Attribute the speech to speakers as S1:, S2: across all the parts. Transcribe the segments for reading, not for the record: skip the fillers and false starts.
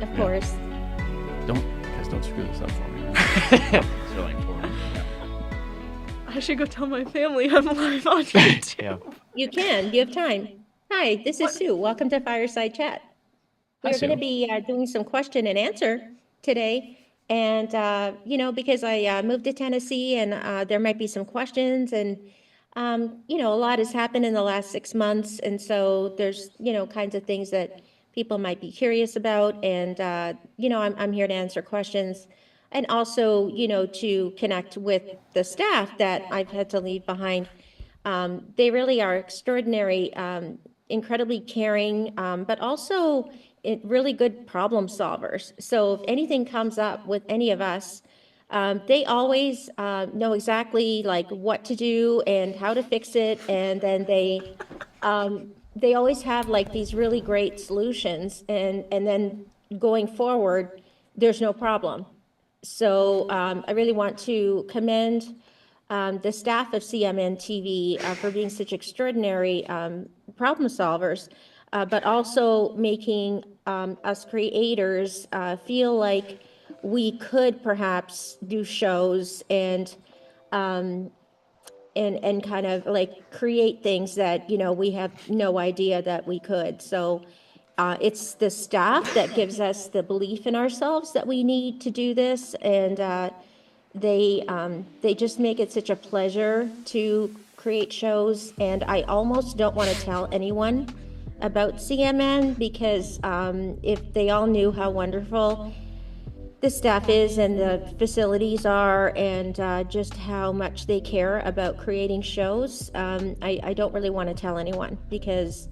S1: Of
S2: Yeah.
S1: course.
S2: Don't screw this up for me. It's really important.
S3: I should go tell my family I'm live on YouTube.
S2: Yeah.
S1: You can. You have time. Hi, this is Sue. Welcome to Fireside Chat.
S2: Hi,
S1: We're going to
S2: Sue.
S1: be doing some question and answer today. And, because I moved to Tennessee and there might be some questions and, a lot has happened in the last 6 months. And so there's, kinds of things that people might be curious about. And, I'm here to answer questions and also, to connect with the staff that I've had to leave behind. They really are extraordinary, incredibly caring, but also really good problem solvers. So if anything comes up with any of us, they always know exactly like what to do and how to fix it, and then they always have like these really great solutions, and then going forward, there's no problem. So I really want to commend the staff of CMN TV for being such extraordinary problem solvers, but also making us creators feel like we could perhaps do shows and kind of like create things that, we have no idea that we could. So it's the staff that gives us the belief in ourselves that we need to do this. And they just make it such a pleasure to create shows. And I almost don't want to tell anyone about CMN because if they all knew how wonderful the staff is and the facilities are and just how much they care about creating shows, I don't really want to tell anyone because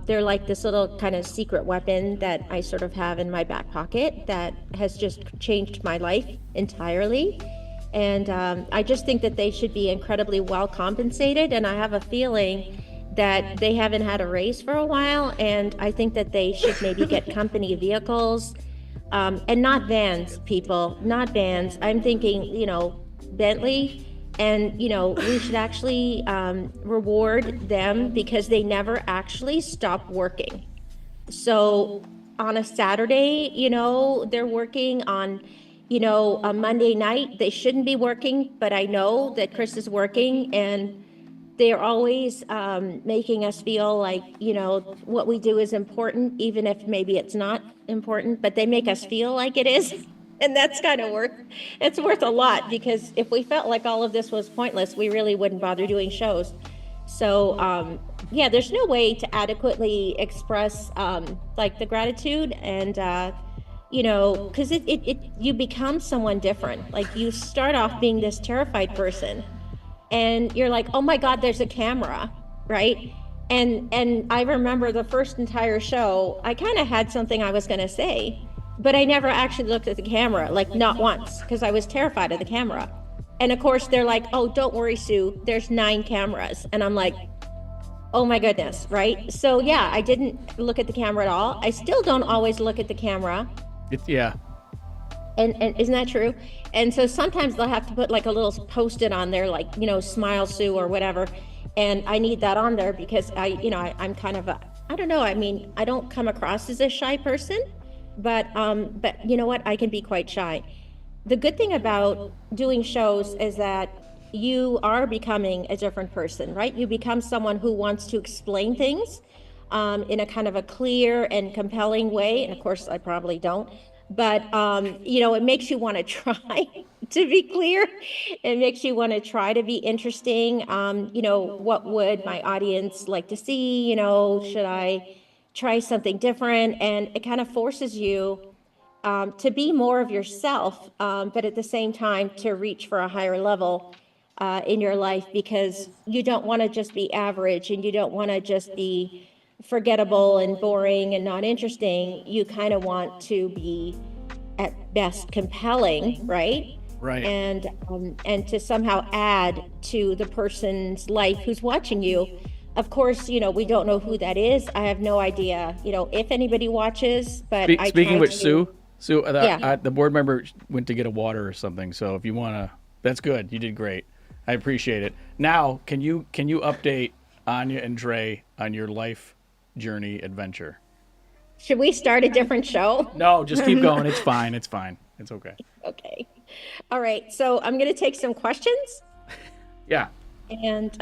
S1: they're like this little kind of secret weapon that I sort of have in my back pocket that has just changed my life entirely. And I just think that they should be incredibly well compensated. And I have a feeling that they haven't had a raise for a while. And I think that they should maybe get company vehicles and not vans, people, not vans. I'm thinking, Bentley. And, we should actually reward them because they never actually stop working. So on a Saturday, they're working on, a Monday night. They shouldn't be working, but I know that Chris is working and they're always making us feel like, what we do is important, even if maybe it's not important, but they make us feel like it is. And that's kind of it's worth a lot because if we felt like all of this was pointless, we really wouldn't bother doing shows. So, yeah, there's no way to adequately express like the gratitude and, because you become someone different. Like you start off being this terrified person and you're like, oh my God, there's a camera, right? And I remember the first entire show, I kind of had something I was going to say, but I never actually looked at the camera, like not once, because I was terrified of the camera. And of course, they're like, oh, don't worry, Sue, there's 9 cameras. And I'm like, oh my goodness, right? So yeah, I didn't look at the camera at all. I still don't always look at the camera.
S2: Yeah.
S1: And isn't that true? And so sometimes they'll have to put like a little post-it on there, like, smile Sue or whatever. And I need that on there because I'm kind of I don't know. I mean, I don't come across as a shy person, but you know what? I can be quite shy. The good thing about doing shows is that you are becoming a different person, right? You become someone who wants to explain things in a kind of a clear and compelling way. And of course, I probably don't. But, it makes you want to try to be clear. It makes you want to try to be interesting. What would my audience like to see? Should I try something different? And it kind of forces you to be more of yourself, but at the same time to reach for a higher level in your life because you don't want to just be average and you don't want to just be forgettable and boring and not interesting. You kind of want to be at best compelling, right?
S2: Right.
S1: And to somehow add to the person's life who's watching you. Of course, we don't know who that is. I have no idea, if anybody watches, but
S2: Speaking of which, Sue,
S1: Yeah.
S2: the board member went to get a water or something. So if you want to, that's good. You did great. I appreciate it. Now, can you update Anya and Dre on your life journey adventure?
S1: Should we start a different show?
S2: No, just keep going. It's fine. It's fine. It's okay.
S1: Okay. All right. So I'm going to take some questions.
S2: Yeah.
S1: And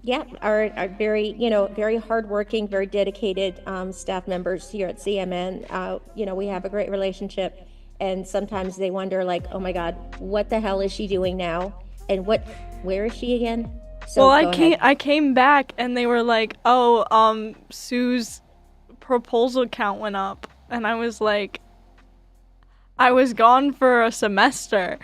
S1: yeah, our very, very hardworking, very dedicated staff members here at CMN. We have a great relationship. And sometimes they wonder, like, oh my God, what the hell is she doing now? And where is she again? So
S3: Well,
S1: go ahead.
S3: I came back and they were like, "Oh, Sue's proposal count went up," and I was like, "I was gone for a semester."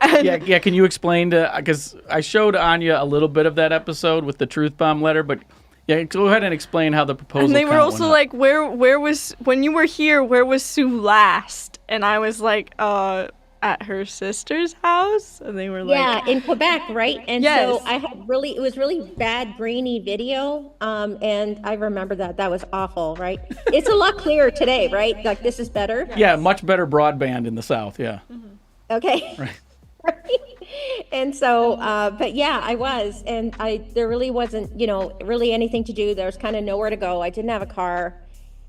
S3: And
S2: Yeah. Can you explain because I showed Anya a little bit of that episode with the truth bomb letter, but yeah, go ahead and explain how the proposal.
S3: And they were
S2: count
S3: also
S2: went up.
S3: like, where was, when you were here, where was Sue last? And I was like, at her sister's house? And they were like,
S1: Yeah, in Quebec, right? And
S3: Yes.
S1: so it was really bad, grainy video. And I remember that was awful, right? It's a lot clearer today, right? Like this is better.
S2: Yeah, much better broadband in the South. Yeah.
S1: Okay.
S2: Right.
S1: And so, but yeah, I was, and there really wasn't, really anything to do. There was kind of nowhere to go. I didn't have a car.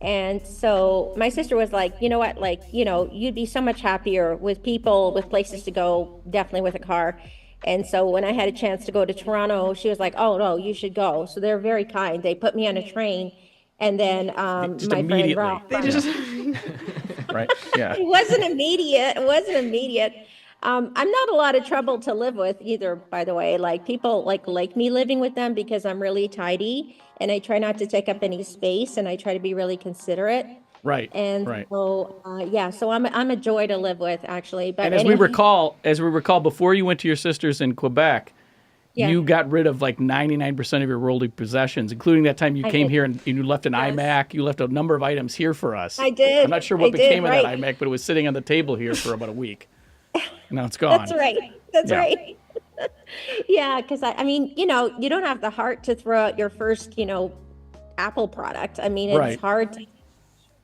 S1: And so my sister was like, you know what, like, you'd be so much happier with people, with places to go, definitely with a car. And so when I had a chance to go to Toronto, she was like, oh no, you should go. So they're very kind. They put me on a train, and then
S2: Just
S1: my friend
S2: immediately.
S1: Ralph.
S3: they just,
S2: Right. Yeah.
S1: It wasn't immediate. It wasn't immediate. I'm not a lot of trouble to live with either, by the way. Like people like me living with them because I'm really tidy and I try not to take up any space and I try to be really considerate.
S2: Right.
S1: And
S2: right.
S1: so yeah, so I'm a joy to live with actually. But
S2: And as we
S1: anyway,
S2: recall, before you went to your sister's in Quebec,
S1: Yeah.
S2: you got rid of like 99% of your worldly possessions, including that time you
S1: I
S2: came
S1: did.
S2: here and you left an iMac. You left a number of items here for us.
S1: I did.
S2: I'm not sure what
S1: I did,
S2: became of that
S1: right.
S2: iMac, but it was sitting on the table here for about a week. Now it's gone.
S1: That's right. That's
S2: Yeah.
S1: right. Yeah, because I mean, you don't have the heart to throw out your first, Apple product. I mean, it's
S2: Right.
S1: hard to,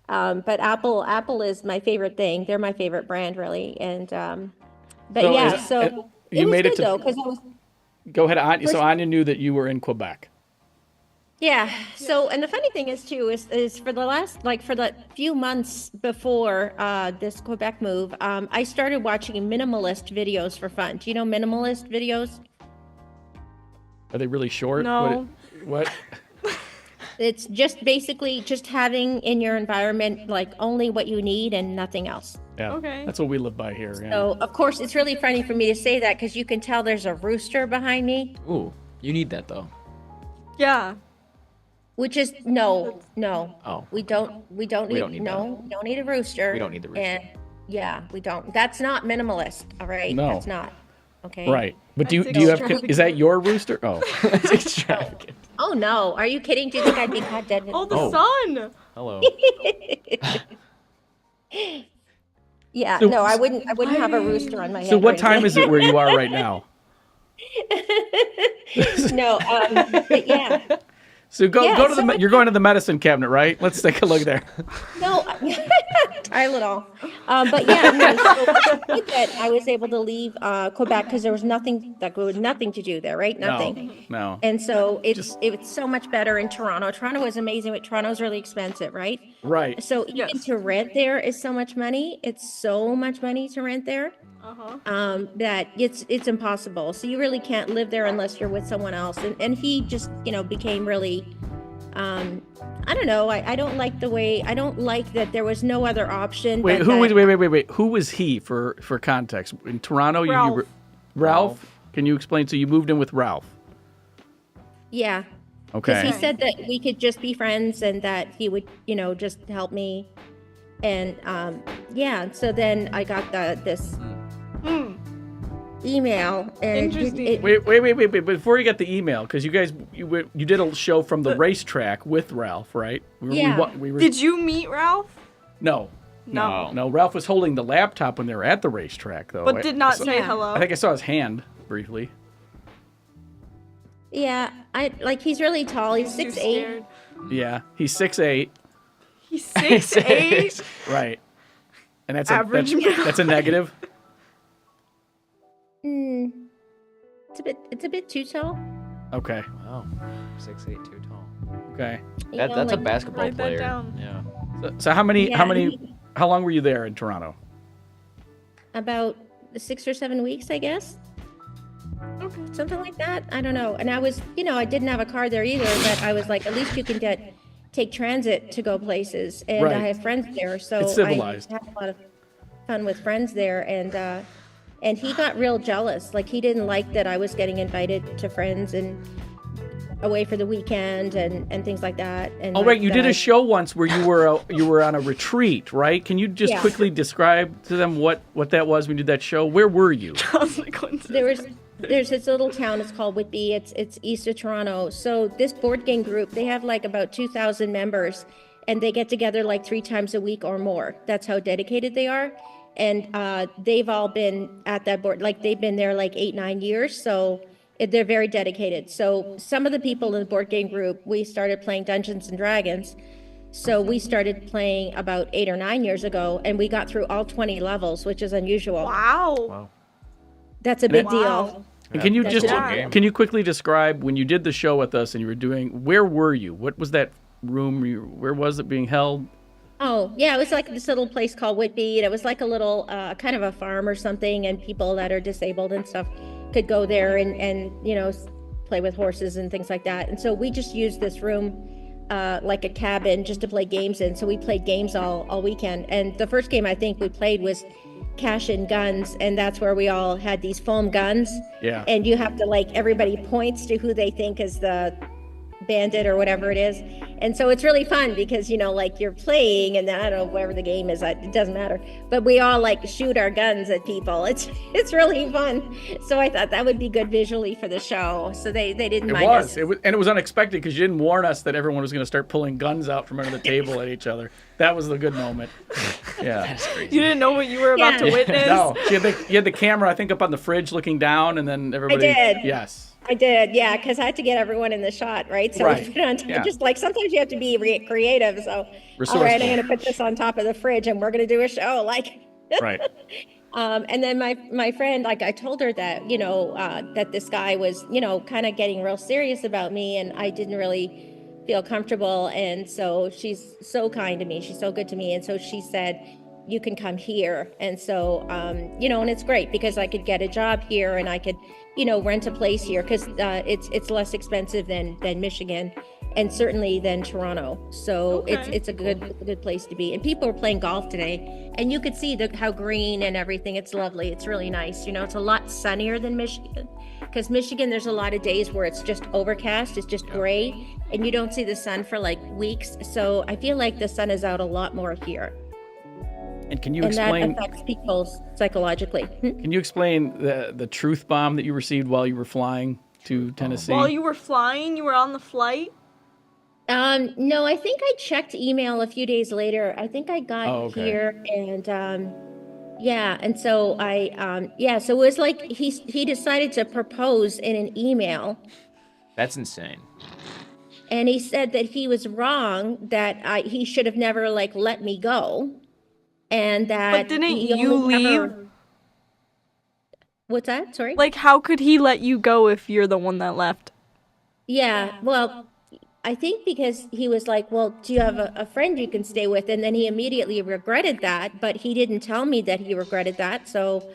S1: but Apple is my favorite thing. They're my favorite brand, really. And but
S2: So
S1: yeah,
S2: is-
S1: so
S2: you
S1: it was
S2: made it
S1: good
S2: to-
S1: though, because I was
S2: Go ahead, Anya. So
S1: First-
S2: Anya knew that you were in Quebec.
S1: yeah. So and the funny thing is too is for the few months before this Quebec move, I started watching minimalist videos for fun. Do you know minimalist videos?
S2: Are they really short?
S3: No.
S2: What?
S1: It's just basically just having in your environment like only what you need and nothing else.
S2: Yeah.
S3: Okay.
S2: That's what we live by here. Yeah.
S1: So of course it's really funny for me to say that because you can tell there's a rooster behind me,
S4: Ooh, you need that though.
S3: yeah.
S1: which is no.
S4: Oh.
S1: We don't
S4: We don't need
S1: we don't need a rooster.
S4: We don't need the rooster.
S1: And yeah, we don't. That's not minimalist, all right?
S2: No.
S1: That's not. Okay.
S2: Right. But do
S3: That's
S2: you have?
S3: extravagant.
S2: Is that your rooster? Oh.
S4: It's extravagant.
S1: Oh no. Are you kidding? Do you think I'd be caught dead with
S3: Oh, the
S4: Oh.
S3: sun.
S4: Hello.
S1: Yeah,
S2: So-
S1: no, I wouldn't have a rooster on my head.
S2: So
S1: or
S2: what time
S1: anything.
S2: is it where you are right now?
S1: No, but yeah.
S2: So go
S1: Yeah,
S2: go to
S1: so
S2: the. You're going to the medicine cabinet, right? Let's take a look there.
S1: No, Tylenol. But yeah, no, so good that I was able to leave Quebec because there was nothing to do there, right? Nothing.
S2: No.
S1: And so it's so much better in Toronto. Toronto is amazing, but Toronto's really expensive, right?
S2: Right.
S1: So even
S3: Yes.
S1: to rent there is so much money. It's so much money to rent there that it's impossible. So you really can't live there unless you're with someone else. And he just became really. I don't know. I don't like I don't like that there was no other option.
S2: Wait.
S1: but
S2: Who was?
S1: that-
S2: Wait. Who was he for context in Toronto?
S3: Ralph.
S2: Ralph. Can you explain? So you moved in with Ralph.
S1: Yeah. Because
S2: Okay.
S1: he said that we could just be friends and that he would, just help me. And yeah, so then I got this email and
S3: Interesting.
S2: Wait. Before you get the email, because you guys you did a show from the racetrack with Ralph, right?
S1: Yeah.
S2: We were,
S3: Did you meet Ralph?
S2: No.
S3: No.
S2: No. Ralph was holding the laptop when they were at the racetrack, though.
S3: But did not say
S1: Yeah.
S3: hello.
S2: I think I saw his hand briefly.
S1: yeah, he's really tall. He's
S3: You're
S1: 6'8".
S3: scared.
S2: Yeah. He's 6'8".
S3: He's 6'8".
S2: Right. And that's
S3: Average
S2: a that's a negative.
S1: It's a bit too tall.
S2: Okay.
S4: Wow. 6'8", too tall.
S2: Okay.
S1: You
S4: That's
S1: know,
S4: a
S1: like,
S4: basketball
S3: Write that
S4: player.
S3: down.
S4: Yeah.
S2: So
S1: Yeah,
S2: how long were you there in Toronto?
S1: about 6 or 7 weeks, I guess.
S3: Okay.
S1: Something like that. I don't know. And I was, I didn't have a car there either, but I was like, at least you can take transit to go places. And I
S2: Right.
S1: have friends there,
S2: It's
S1: so I
S2: civilized.
S1: had a lot of fun with friends there. And he got real jealous. Like he didn't like that I was getting invited to friends and away for the weekend and things like that. And
S2: Oh,
S1: like,
S2: right. You
S1: that
S2: did
S1: I-
S2: a show once where you were on a retreat, right? Can you just
S1: Yeah.
S2: quickly describe to them what that was when you did that show? Where were you?
S3: Consequences.
S1: There's this little town. It's called Whitby. It's east of Toronto. So this board game group, they have like about 2,000 members, and they get together like 3 times a week or more. That's how dedicated they are. And they've all been at that board, like they've been there like 8, 9 years. So they're very dedicated. So some of the people in the board game group, we started playing Dungeons and Dragons. So we started playing about 8 or 9 years ago, and we got through all 20 levels, which is unusual.
S3: Wow.
S1: That's a big
S3: Wow.
S1: deal.
S2: And can you
S1: That's
S2: just
S1: a big
S4: game.
S2: can you quickly describe when you did the show with us and you were doing? Where were you? What was that room? Where was it being held?
S1: Oh, yeah, it was like this little place called Whitby, and it was like a little kind of a farm or something, and people that are disabled and stuff could go there and play with horses and things like that. And so we just used this room like a cabin just to play games in. So we played games all weekend. And the first game I think we played was Cash and Guns, and that's where we all had these foam guns.
S2: Yeah.
S1: And you have to everybody points to who they think is the bandit or whatever it is. And so it's really fun because you're playing, and then I don't know whatever the game is, it doesn't matter, but we all shoot our guns at people. It's really fun. So I thought that would be good visually for the show, so they didn't mind us.
S2: It was unexpected because you didn't warn us that everyone was going to start pulling guns out from under the table at each other. That was the good moment. Yeah.
S3: You didn't know what you were about to
S1: Yeah.
S3: witness.
S2: No, you had the camera, I think, up on the fridge looking down, and then everybody.
S1: did.
S2: Yes.
S1: I did, yeah, because I had to get everyone in the shot, right? So
S2: Right.
S1: we put it on top,
S2: Yeah.
S1: just sometimes you have to be creative. So, all
S2: Resourceful.
S1: right, I'm going to put this on top of the fridge, and we're going to do a show.
S2: Right.
S1: And then my friend, I told her that, that this guy was, kind of getting real serious about me, and I didn't really feel comfortable. And so she's so kind to me. She's so good to me. And so she said, you can come here. And so, and it's great because I could get a job here, and I could, rent a place here because it's less expensive than Michigan, and certainly than Toronto. So
S3: Okay.
S1: it's a good place to be. And people are playing golf today, and you could see how green and everything. It's lovely. It's really nice. It's a lot sunnier than Michigan, because Michigan, there's a lot of days where it's just overcast, it's just gray, and you don't see the sun for weeks. So I feel like the sun is out a lot more here,
S2: And can you
S1: and
S2: explain?
S1: that affects people psychologically.
S2: Can you explain the truth bomb that you received while you were flying to Tennessee?
S3: While you were flying, you were on the flight.
S1: No, I think I checked email a few days later. I think I got
S2: Oh, okay.
S1: here, and yeah, and so so it was he decided to propose in an email,
S4: That's insane.
S1: and he said that he was wrong, that he should have never let me go, and that.
S3: But didn't
S1: he
S3: you
S1: only
S3: leave?
S1: ever- What's that? Sorry.
S3: How could he let you go if you're the one that left?
S1: Yeah, well, I think because he was like, well, do you have a friend you can stay with? And then he immediately regretted that, but he didn't tell me that he regretted that. So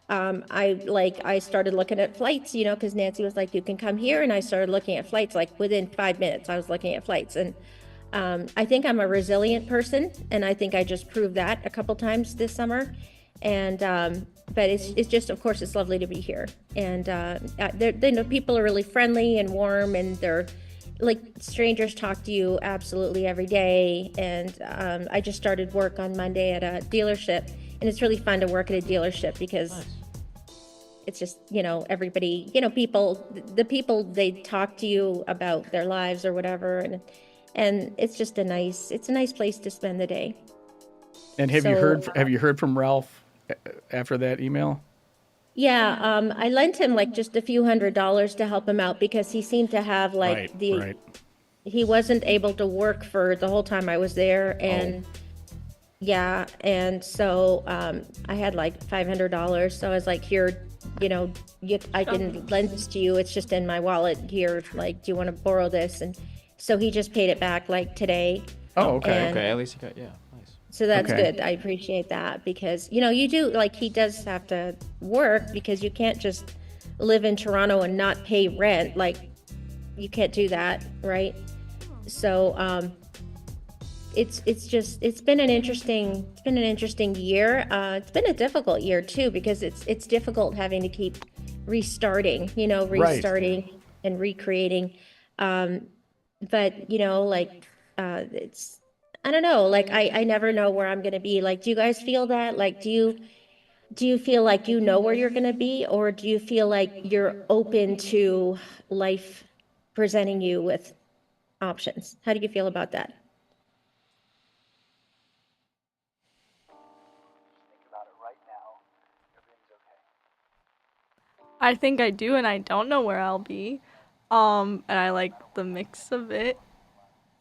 S1: I started looking at flights, because Nancy was like, you can come here. And I started looking at flights, within 5 minutes, I was looking at flights. And I think I'm a resilient person, and I think I just proved that a couple times this summer. And but it's just, of course, it's lovely to be here. And people are really friendly and warm, and they're strangers talk to you absolutely every day. And I just started work on Monday at a dealership, and it's really fun to work at a dealership because it's just, everybody, the people, they talk to you about their lives or whatever, and it's just a nice place to spend the day.
S2: And have you heard from Ralph after that email?
S1: Yeah, I lent him just a few $100s to help him out because he seemed to have
S2: Right.
S1: he wasn't able to work for the whole time I was there, and yeah, and so I had $500, so I was like, here, I can lend this to you. It's just in my wallet here. Do you want to borrow this? And So he just paid it back like today.
S2: Oh, okay.
S1: And
S4: Okay, at least you got, yeah, nice.
S1: so that's
S2: Okay.
S1: good. I appreciate that because, you do, like, he does have to work because you can't just live in Toronto and not pay rent. Like, you can't do that, right? So, it's been an interesting year. It's been a difficult year too because it's difficult having to keep restarting, restarting and recreating. But like it's I don't know, like I never know where I'm gonna be. Like, do you guys feel that? Like, do you feel like you know where you're gonna be, or do you feel like you're open to life presenting you with options? How do you feel about that?
S3: I think I do, and I don't know where I'll be. And I like the mix of it.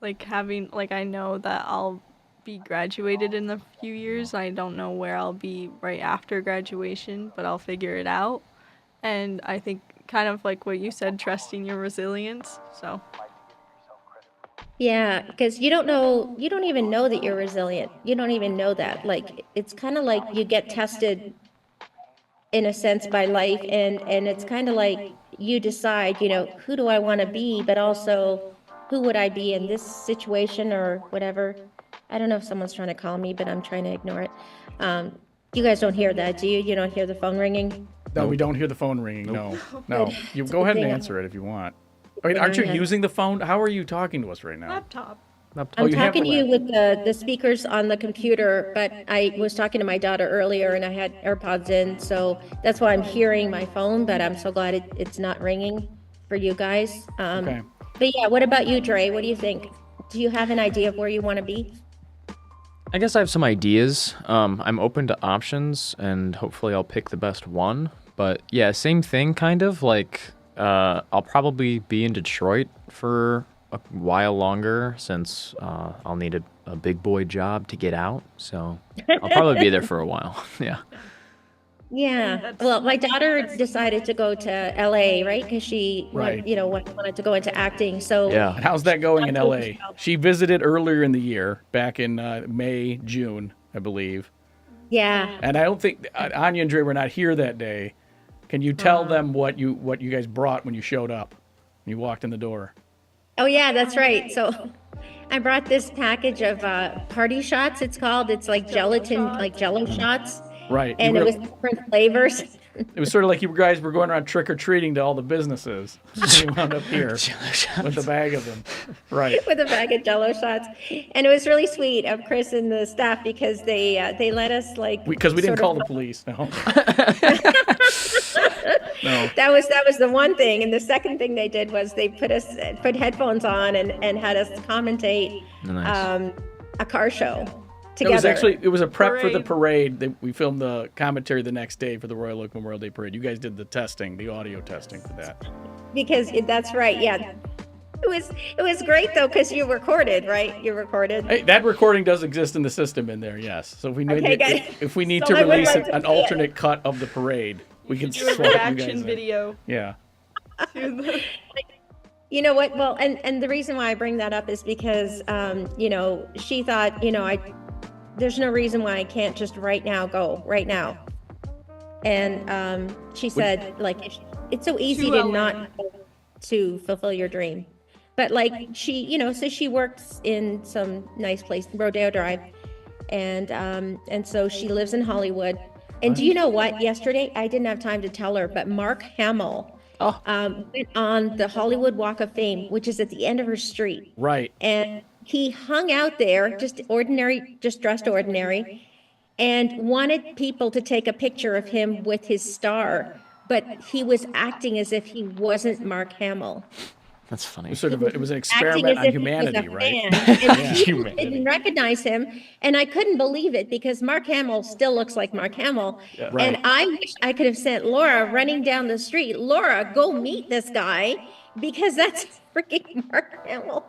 S3: Like having, like, I know that I'll be graduated in a few years. I don't know where I'll be right after graduation, but I'll figure it out. And I think kind of like what you said, trusting your resilience. So
S1: Yeah, because you don't even know that you're resilient. You don't even know that. Like, it's kind of like you get tested in a sense by life, and it's kind of like you decide, who do I want to be, but also who would I be in this situation or whatever. I don't know if someone's trying to call me, but I'm trying to ignore it. You guys don't hear that, do you? You don't hear the phone ringing?
S2: No, we don't hear the phone ringing. No, no.
S1: Good.
S2: You
S1: It's a
S2: go
S1: good
S2: ahead and
S1: thing
S2: answer it if you want. Wait,
S1: thing
S2: aren't you
S1: I had-
S2: using the phone? How are you talking to us right now?
S3: laptop.
S1: I'm
S2: you have
S1: talking
S2: the
S1: to you
S2: lap-
S1: with the speakers on the computer, but I was talking to my daughter earlier and I had AirPods in, so that's why I'm hearing my phone, but I'm so glad it's not ringing for you guys.
S2: Okay.
S1: But yeah, what about you, Dre? What do you think? Do you have an idea of where you want to be?
S4: I guess I have some ideas. I'm open to options, and hopefully I'll pick the best one. But yeah, same thing, kind of. Like, I'll probably be in Detroit for a while longer, since I'll need a big boy job to get out. So I'll probably be there for a while. Yeah.
S1: Yeah, well, my daughter decided to go to LA, right? Because she,
S2: Right.
S1: wanted to go into acting. So
S2: And
S4: Yeah.
S2: how's that going in LA? She visited earlier in the year, back in May, June, I believe.
S1: yeah.
S2: And I don't think Anya and Dre were not here that day. Can you tell them what you guys brought when you showed up? When you walked in the door?
S1: Oh yeah, that's right. So I brought this package of party shots, it's called. It's like gelatin, like Jello shots.
S2: Right.
S1: And it was different flavors.
S2: It was sort of like you guys were going around trick or treating to all the businesses. So you wound up here with a bag of them. Right.
S1: With a bag of Jello shots, and it was really sweet of Chris and the staff because they let us, like,
S2: Because we didn't
S1: sort
S2: call
S1: of-
S2: the police. No. No.
S1: That was the one thing, and the second thing they did was they put headphones on and had us commentate
S4: Nice.
S1: a car show
S2: It
S1: together.
S2: was a prep for the
S3: Parade.
S2: parade. We filmed the commentary the next day for the Royal Oak Memorial Day Parade. You guys did the testing, the audio testing for that.
S1: Because that's right, yeah. It was great though because you recorded, right? You recorded.
S2: Hey, that recording does exist in the system in there, yes. So if we need,
S1: Okay, good.
S2: if we need
S1: So
S2: to
S1: I would
S2: release
S1: like to
S2: an
S1: see it.
S2: alternate cut of the parade, we can
S3: Do a
S2: swap you guys
S3: reaction
S2: in.
S3: video
S2: Yeah.
S3: to the
S1: You know what? Well, and the reason why I bring that up is because she thought, there's no reason why I can't just right now go right now. And she said, like, it's so easy to
S3: LA.
S1: not go to fulfill your dream. But like so she works in some nice place, Rodeo Drive, and so she lives in Hollywood. And do you know what? Yesterday, I didn't have time to tell her, but Mark Hamill went on the Hollywood Walk of Fame, which is at the end of her street.
S2: Right.
S1: And he hung out there, just dressed ordinary, and wanted people to take a picture of him with his star. But he was acting as if he wasn't Mark Hamill.
S4: That's funny.
S2: It was an
S1: Acting
S2: experiment
S1: as
S2: on
S1: if he was
S2: humanity,
S1: a
S2: right?
S1: fan. And people
S2: Humanity.
S1: didn't recognize him. And I couldn't believe it because Mark Hamill still looks like Mark Hamill.
S2: Right.
S1: And I wish I could have sent Laura running down the street. Laura, go meet this guy because that's freaking Mark Hamill.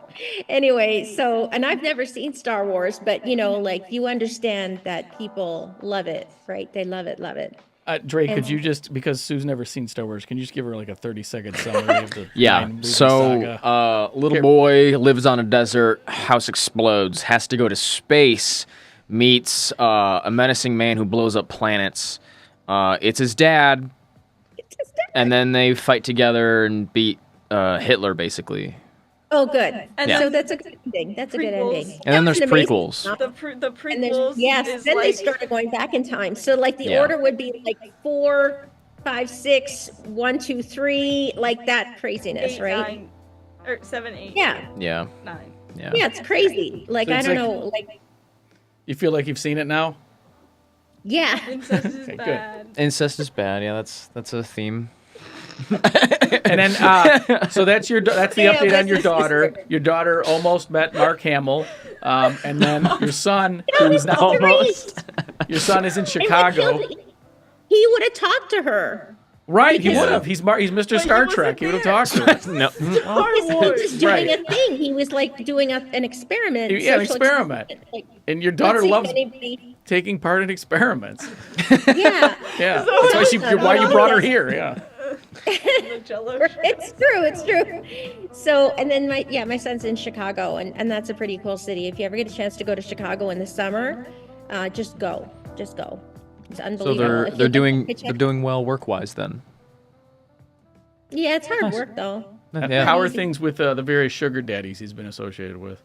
S1: Anyway, and I've never seen Star Wars, but like you understand that people love it, right? They love it, love it.
S2: Dre, could
S1: And-
S2: you just, because Sue's never seen Star Wars, can you just give her like a 30-second summary of the
S4: Yeah.
S2: nine-movie
S4: So,
S2: saga?
S4: little
S2: Here.
S4: boy lives on a desert. House explodes. Has to go to space. Meets a menacing man who blows up planets. It's his dad. And then they fight together and beat Hitler, basically.
S1: Oh, good.
S3: And
S4: Yeah.
S1: So that's a good ending. That's a good
S3: Prequels.
S1: ending.
S4: And then
S1: That was
S4: there's
S1: an amazing
S4: prequels.
S1: novel.
S3: The
S1: And there's,
S3: prequels
S1: yes,
S3: is
S1: then they
S3: like
S1: started going back in time. So like the
S4: Yeah.
S1: order would be like 4, 5, 6, 1, 2, 3, like that craziness,
S3: 8,
S1: right?
S3: 9, or 7, 8,
S1: Yeah.
S4: Yeah.
S3: 9.
S4: Yeah.
S1: Yeah, it's crazy. Like,
S2: So
S1: I
S2: it's
S1: don't
S2: like-
S1: know, like,
S2: You feel like you've seen it now?
S1: yeah.
S3: Incest is
S2: Okay, good.
S3: bad.
S4: Incest is bad. Yeah, that's a theme.
S2: And then, so that's that's the
S1: Yeah,
S2: update on your
S1: this is
S2: daughter.
S1: true.
S2: Your daughter almost met Mark Hamill, and then your son, who's now
S4: Almost.
S2: your son is in
S1: And what
S2: Chicago.
S1: killed me, he would have talked to her.
S2: Right, he
S1: Because-
S2: would have. He's Mr.
S3: he
S2: Star
S3: wasn't
S2: Trek. He would have
S3: there.
S2: talked to her.
S4: No.
S3: Star
S1: He
S3: Wars.
S1: was doing
S2: Right.
S1: a thing. He was like doing an experiment.
S2: Yeah, an
S1: social
S2: experiment.
S1: Like,
S2: And your daughter
S1: let's see if
S2: loves
S1: anybody-
S2: taking part in experiments.
S1: Yeah.
S2: Yeah, that's why why you brought her here. Yeah.
S3: The Jello shot.
S1: It's true. It's true. So, and then my son's in Chicago, and that's a pretty cool city. If you ever get a chance to go to Chicago in the summer, just go. Just go. It's
S4: So
S1: unbelievable. If you
S4: they're
S1: check-
S4: doing well work-wise then.
S1: Yeah, it's hard work though.
S4: Yeah.
S2: How are things with the various sugar daddies he's been associated with?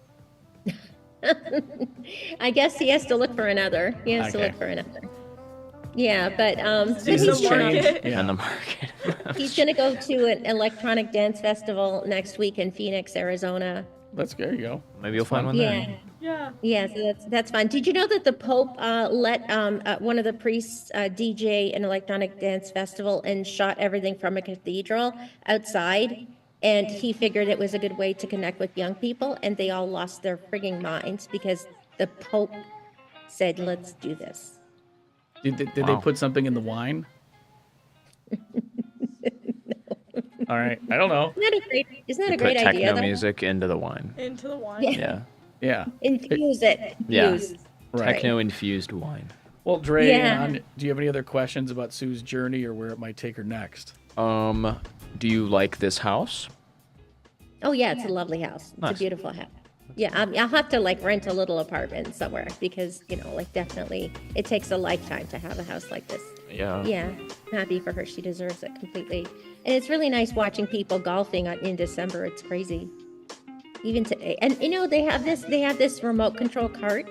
S1: I guess he has to look for another. He has to
S2: Okay.
S1: look for another. Yeah, but
S3: Do
S2: Seasons
S3: some
S2: change.
S3: market.
S2: Yeah.
S4: And the market.
S1: he's gonna go to an electronic dance festival next week in Phoenix, Arizona.
S2: There you go.
S4: Maybe you'll find one
S1: Yeah.
S4: there.
S3: Yeah.
S1: Yeah, so that's fun. Did you know that the Pope let one of the priests DJ an electronic dance festival and shot everything from a cathedral outside? And he figured it was a good way to connect with young people, and they all lost their frigging minds because the Pope said, "Let's do this."
S2: Did they
S4: Wow.
S2: put something in the wine? All right, I don't know.
S1: Isn't that
S4: You
S1: a
S4: put
S1: great
S4: techno
S1: idea? Though?
S4: music into the wine.
S3: Into the wine.
S1: Yeah.
S4: Yeah.
S2: Yeah.
S1: Infuse it.
S4: Yeah.
S1: Infuse.
S2: Right.
S4: Techno infused wine.
S2: Well, Dre,
S1: Yeah.
S2: do you have any other questions about Sue's journey or where it might take her next?
S4: Do you like this house?
S1: Oh yeah, it's a lovely house. It's
S4: Nice.
S1: a beautiful house. Yeah, I'll have to like rent a little apartment somewhere because like definitely it takes a lifetime to have a house like this.
S4: Yeah.
S1: Yeah, happy for her. She deserves it completely. And it's really nice watching people golfing in December. It's crazy. Even today. And they have this remote control cart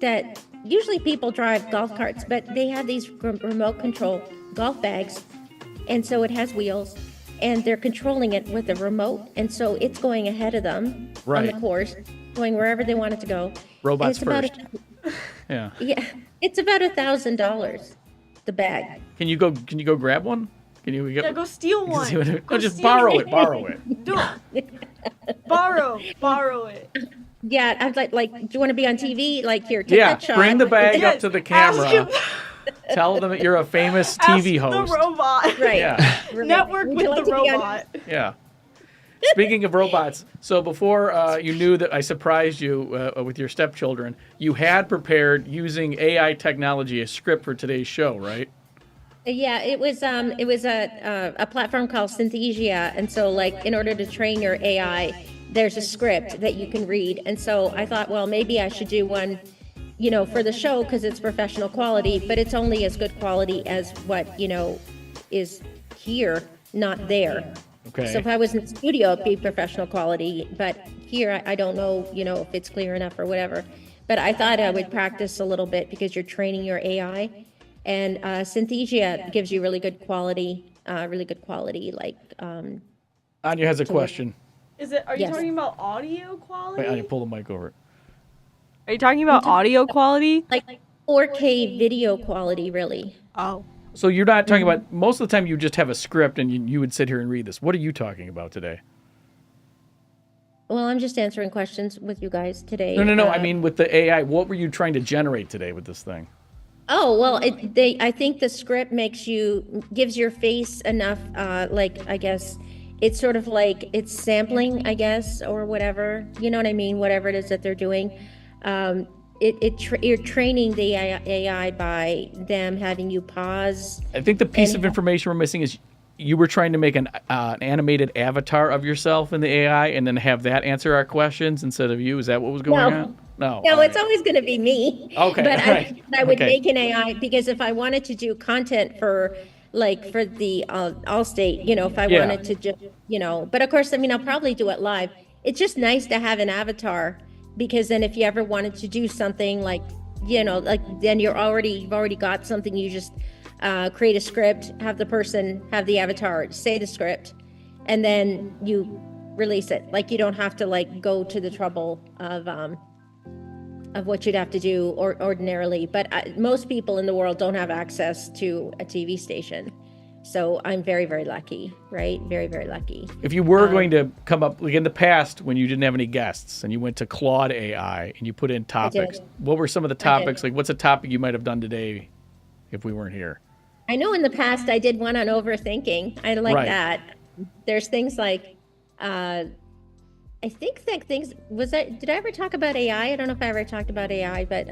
S1: that usually people drive golf carts, but they have these remote control golf bags. And so it has wheels and they're controlling it with a remote. And so it's going ahead of them on
S2: Right.
S1: the course, going wherever they want it to go. And
S2: Robots
S1: it's about
S2: first. Yeah.
S1: yeah, it's about $1,000, the bag.
S2: Can you go grab one? Can you get?
S3: Yeah, go steal one.
S2: See what it-
S3: Go
S2: no, just
S3: steal
S2: borrow
S3: one.
S2: it. Borrow it.
S3: Do it. Borrow it.
S1: Yeah, I was like, do you want to be on TV? Like, here, take
S2: Yeah.
S1: that shot.
S2: Bring the bag
S3: Yeah,
S2: up to the
S3: ask
S2: camera.
S3: him-
S2: Tell them that you're a famous TV
S3: Ask
S2: host.
S3: the robot.
S1: Right.
S2: Yeah.
S1: Right.
S3: Network
S1: Would
S3: with
S1: you like
S3: the
S1: to be on-
S3: robot.
S2: Yeah. Speaking of robots, so before you knew that I surprised you with your stepchildren, you had prepared using AI technology a script for today's show, right?
S1: Yeah, it was a platform called Synthesia, and so like in order to train your AI, there's a script that you can read, and so I thought, well, maybe I should do one, for the show because it's professional quality, but it's only as good quality as what is here, not there.
S2: Okay.
S1: So if I was in the studio, it'd be professional quality, but here I don't know, if it's clear enough or whatever. But I thought I would practice a little bit because you're training your AI, and Synthesia gives you really good quality, like.
S2: Anya has a question.
S3: Are you
S1: Yes.
S3: talking about audio quality?
S2: Wait, Anya, pull the mic over.
S3: Are you talking about audio quality?
S1: Like 4K video quality, really.
S3: Oh.
S2: So you're not talking about, most of the time you just have a script and you would sit here and read this. What are you talking about today?
S1: Well, I'm just answering questions with you guys today.
S2: No. I mean, with the AI, what were you trying to generate today with this thing?
S1: Oh, well, I think the script gives your face enough, I guess, it's sort of like it's sampling, I guess, or whatever. You know what I mean? Whatever it is that they're doing. you're training the AI by them having you pause.
S2: I think the piece of
S1: And-
S2: information we're missing is you were trying to make an animated avatar of yourself in the AI and then have that answer our questions instead of you. Is that what was going
S1: No.
S2: on? No.
S1: No,
S2: all
S1: it's
S2: right.
S1: always going to be me.
S2: Okay,
S1: But
S2: right.
S1: I would
S2: Okay.
S1: make an AI because if I wanted to do content for the Allstate, if I
S2: Yeah.
S1: wanted to just, but of course, I mean, I'll probably do it live. It's just nice to have an avatar because then if you ever wanted to do something like, then you've already got something. You just create a script, have the avatar say the script, and then you release it. Like you don't have to go to the trouble of what you'd have to do ordinarily. But most people in the world don't have access to a TV station. So I'm very, very lucky, right? Very, very lucky.
S2: If you were going to come up, like in the past when you didn't have any guests and you went to Claude AI and you put in topics, what were some of the topics? Like what's a topic you might have done today if we weren't here?
S1: I know in the past I did one on overthinking. I like
S2: Right.
S1: that. There's things like, I think that did I ever talk about AI? I don't know if I ever talked about AI, but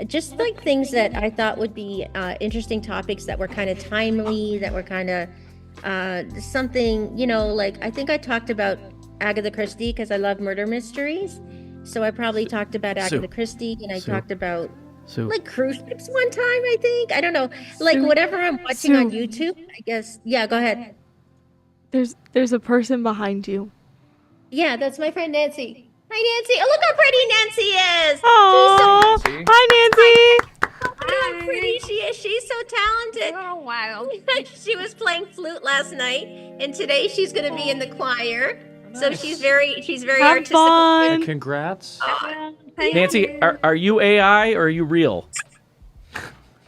S1: just like things that I thought would be interesting topics that were kind of timely, that were kind of something, like I think I talked about Agatha Christie because I love murder mysteries. So I probably talked about Agatha Christie and I talked about like cruise ships one time, I think. I don't know. Like whatever I'm watching on YouTube, I guess. Yeah, go ahead.
S3: There's a person behind you.
S1: Yeah, that's my friend Nancy. Hi, Nancy. Oh, look how pretty Nancy is.
S3: Oh, hi, Nancy.
S1: Look how pretty she is. She's so talented.
S5: Oh, wow.
S1: She was playing flute last night, and today she's going to be in the choir. So she's very
S3: Have
S1: artistic.
S3: fun.
S4: Congrats.
S2: Nancy, are you AI or are you real?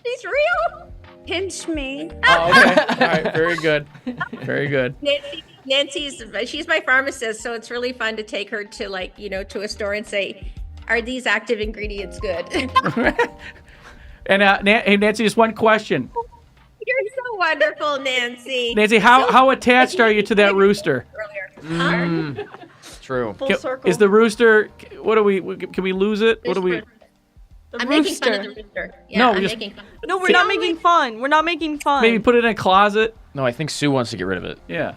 S1: She's real.
S5: Pinch me.
S2: Oh, okay. All right. Very good. Very good.
S1: She's my pharmacist, so it's really fun to take her to to a store and say, "Are these active ingredients good?"
S2: And hey, Nancy, just one question.
S1: You're so wonderful, Nancy.
S2: Nancy, how attached are you to that rooster?
S4: True.
S3: Full circle.
S2: Is the rooster? What do we? Can we lose it? What do we?
S3: The
S1: I'm making fun of
S3: rooster.
S1: the rooster. Yeah,
S2: No,
S1: I'm
S2: just-
S1: making fun.
S3: No, we're not making fun. We're not making fun.
S2: Maybe put it in a closet.
S4: No, I think Sue wants to get rid of it.
S2: Yeah.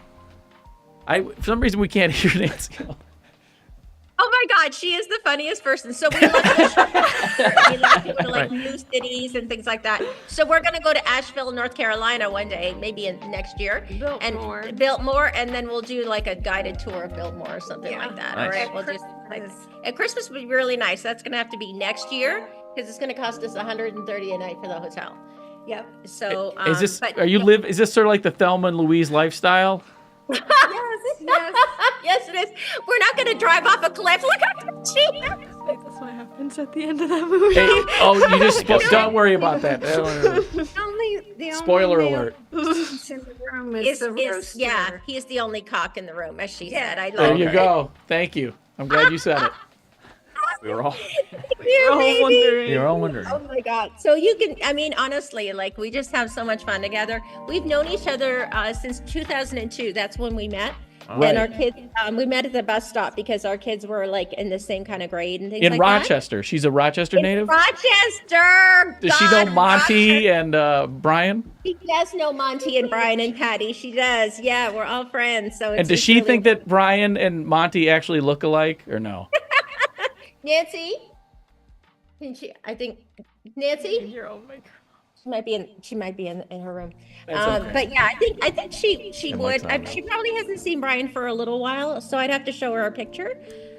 S2: For some reason we can't hear Nancy.
S1: Oh my God, she is the funniest person. So we love to we love to go to
S2: Right.
S1: new cities and things like that. So we're gonna go to Asheville, North Carolina one day, maybe next year. Biltmore, and then we'll do like a guided tour of Biltmore or something like that. All
S4: Nice.
S1: right, we'll just at Christmas would be really nice. That's gonna have to be next year because it's gonna cost us $130 a night for the hotel.
S5: Yep.
S1: So
S2: Is this?
S1: but-
S2: Is this sort of like the Thelma and Louise lifestyle?
S5: Yes, yes.
S1: Yes, it is. We're not gonna drive off a cliff. Look how she.
S3: That's what happens at the end of that movie.
S2: Hey, oh, you just don't worry about that.
S5: The
S2: Spoiler
S5: only
S2: alert.
S5: male presence in the room is the rooster.
S1: Yeah, he's the only cock in the room, as she said. I
S2: There
S1: love
S2: you
S1: her.
S2: go. Thank you. I'm glad you said it.
S4: We were all,
S1: Here,
S3: We're all
S1: baby.
S3: wondering.
S4: we were all wondering.
S1: Oh my God. So you can, I mean, honestly, like we just have so much fun together. We've known each other since 2002. That's when we met.
S2: Right.
S1: And our kids, we met at the bus stop because our kids were like in the same kind of grade and things
S2: In
S1: like
S2: Rochester. She's a Rochester
S1: that.
S2: native?
S1: Rochester.
S2: Does she know
S1: God,
S2: Monty
S1: Rochester.
S2: and Brian?
S1: She does know Monty and Brian and Patty. She does. Yeah, we're all friends. So it's
S2: And does
S1: just
S2: she
S1: really-
S2: think that Brian and Monty actually look alike or no?
S1: Nancy? I think Nancy?
S3: Your own microphone.
S1: She might be in her room.
S2: That's okay.
S1: But yeah, I think she
S4: It
S1: would.
S4: might sound
S1: She probably hasn't seen Brian for a little while, so I'd have to show her a picture.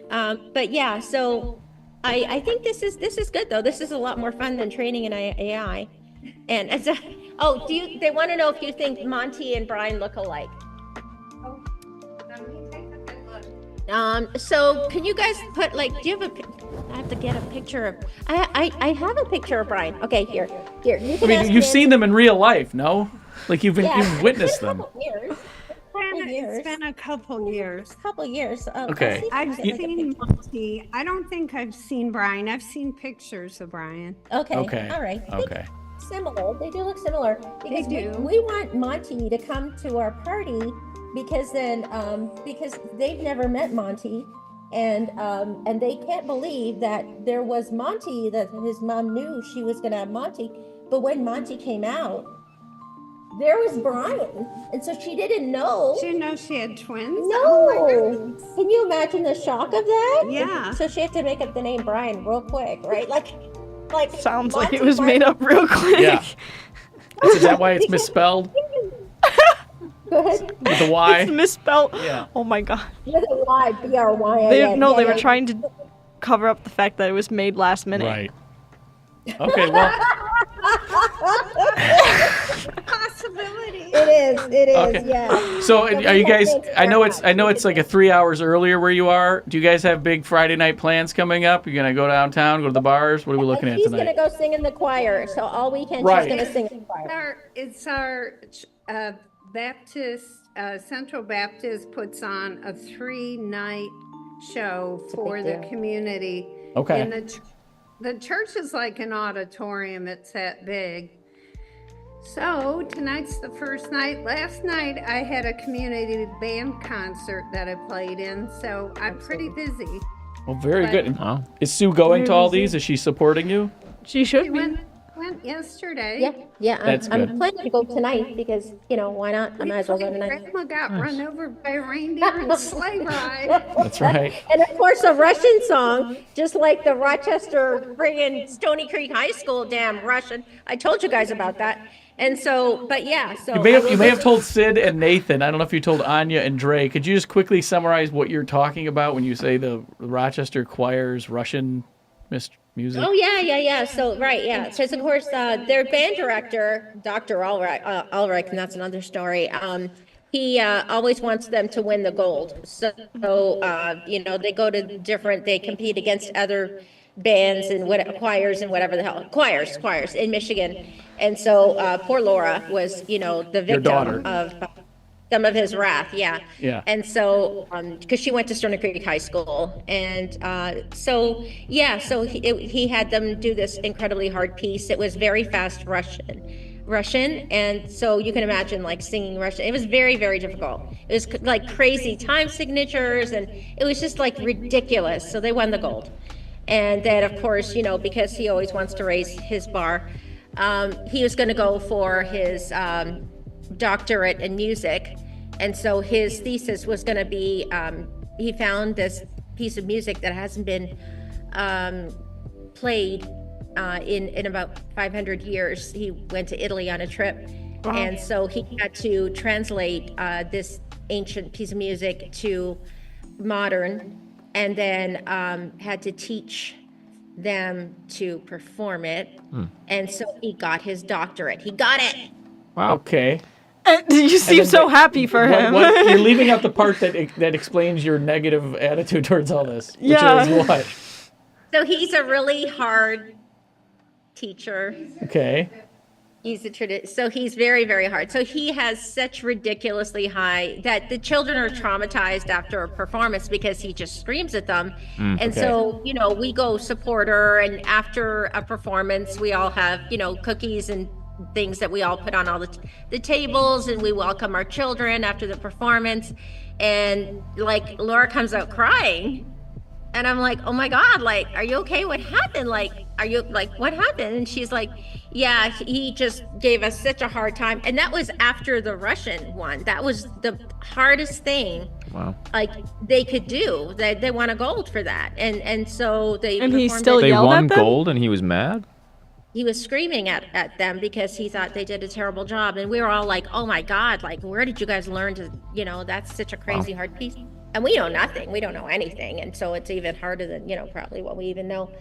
S1: But yeah, so I think this is good though. This is a lot more fun than training in AI. And it's they want to know if you think Monty and Brian look alike. So can you guys put do you have I have to get a picture of. I have a picture of Brian. Okay, here. You
S2: I
S1: can
S2: mean,
S1: ask
S2: you've
S1: Nancy.
S2: seen them in real life, no? Like you've witnessed
S1: It's been a
S2: them.
S1: couple years.
S5: It's been a couple years.
S1: Couple years.
S2: Okay.
S5: I've seen Monty. I don't think I've seen Brian. I've seen pictures of Brian.
S1: Okay.
S2: Okay.
S1: All right.
S2: Okay.
S1: Similar. They do look similar. Because
S5: do.
S1: We want Monty to come to our party because then because they've never met Monty and they can't believe that there was Monty, that his mom knew she was going to have Monty, but when Monty came out, there was Brian, and so she didn't know.
S5: She didn't know she had twins? Oh my
S1: No.
S5: goodness.
S1: Can you imagine the shock of that?
S5: Yeah.
S1: So she had to make up the name Brian real quick, right? Like
S3: Sounds like it
S1: Monty
S3: was made up real quick.
S2: Yeah. Is that why it's misspelled
S1: Go ahead.
S2: with a Y?
S3: It's misspelled.
S2: Yeah.
S3: Oh my god.
S1: With a Y, B-R-Y-A-N.
S3: They
S1: Yeah,
S3: were
S1: yeah.
S3: trying to cover up the fact that it was made last minute.
S2: Right. Okay, well,
S5: Possibility.
S1: It is,
S2: Okay.
S1: yeah.
S2: so
S1: But
S2: are you
S1: we have
S2: guys,
S1: things
S2: I know
S1: for
S2: it's like a 3 hours earlier where you are. Do you guys have big Friday night plans coming up? You going to go downtown, go to the bars? What are we looking at
S1: She's
S2: tonight?
S1: gonna go sing in the choir, so all weekend
S2: Right.
S1: she's gonna sing in the choir.
S5: It's our Baptist, Central Baptist puts on a 3-night show for the
S1: deal.
S5: community.
S2: Okay.
S5: And the church is like an auditorium, it's that big. So tonight's the first night. Last night I had a community band concert that I played in, so I'm pretty busy.
S2: Well, very good.
S4: Wow.
S2: Is Sue going to all these? Is she supporting you?
S3: She should
S5: We
S3: be.
S5: went yesterday.
S1: Yeah,
S2: That's
S1: I'm
S2: good.
S1: planning to go tonight because, why not? I might as well go tonight.
S5: Grandma got run over by a reindeer in a sleigh ride.
S2: That's right.
S1: And of course, a Russian song, just like the Rochester friggin' Stony Creek High School damn Russian. I told you guys about that. And so, but yeah, so.
S2: You may
S1: I
S2: have,
S1: will
S2: you may
S1: go
S2: have told Sid and Nathan. I don't know if you told Anya and Dre. Could you just quickly summarize what you're talking about when you say the Rochester Choir's Russian music?
S1: Oh yeah. So right, yeah. Because of course, their band director, Dr. Ulrich, and that's another story. He always wants them to win the gold. So they go to they compete against other bands and choirs and whatever the hell choirs in Michigan. And so poor Laura was the victim
S2: daughter.
S1: of some of his wrath, yeah.
S2: Yeah.
S1: And so, because she went to Stony Creek High School, and so he had them do this incredibly hard piece. It was very fast Russian, and so you can imagine like singing Russian. It was very, very difficult. It was like crazy time signatures, and it was just like ridiculous. So they won the gold, and then of course, because he always wants to raise his bar, he was going to go for his doctorate in music, and so his thesis was going to be he found this piece of music that hasn't been played in about 500 years. He went to Italy on a trip, and so he had to translate this ancient piece of music to modern, and then had to teach them to perform it. And so he got his doctorate. He got it.
S2: Wow. Okay.
S3: You seem so happy for him.
S2: You're leaving out the part that explains your negative attitude towards all this. Which
S3: Yeah.
S2: is what?
S1: So he's a really hard teacher.
S2: Okay.
S1: So he's very, very hard. So he has such ridiculously high that the children are traumatized after a performance because he just screams at them. And
S2: okay.
S1: so, we go support her, and after a performance, we all have, cookies and things that we all put on all the tables, and we welcome our children after the performance. And like Laura comes out crying. And I'm like, oh my God, like, are you okay? What happened? Like, what happened? And she's like, yeah, he just gave us such a hard time. And that was after the Russian one. That was the hardest thing.
S4: Wow.
S1: Like they could do. They won a gold for that. And so they
S3: And he
S1: performed
S3: still
S1: it.
S4: They
S3: yelled
S4: won
S3: at them?
S4: gold and he was mad?
S1: He was screaming at them because he thought they did a terrible job. And we were all like, oh my God, like, where did you guys learn to, that's such a crazy hard piece. And we know nothing. We don't know anything. And so it's even harder than, probably what we even know.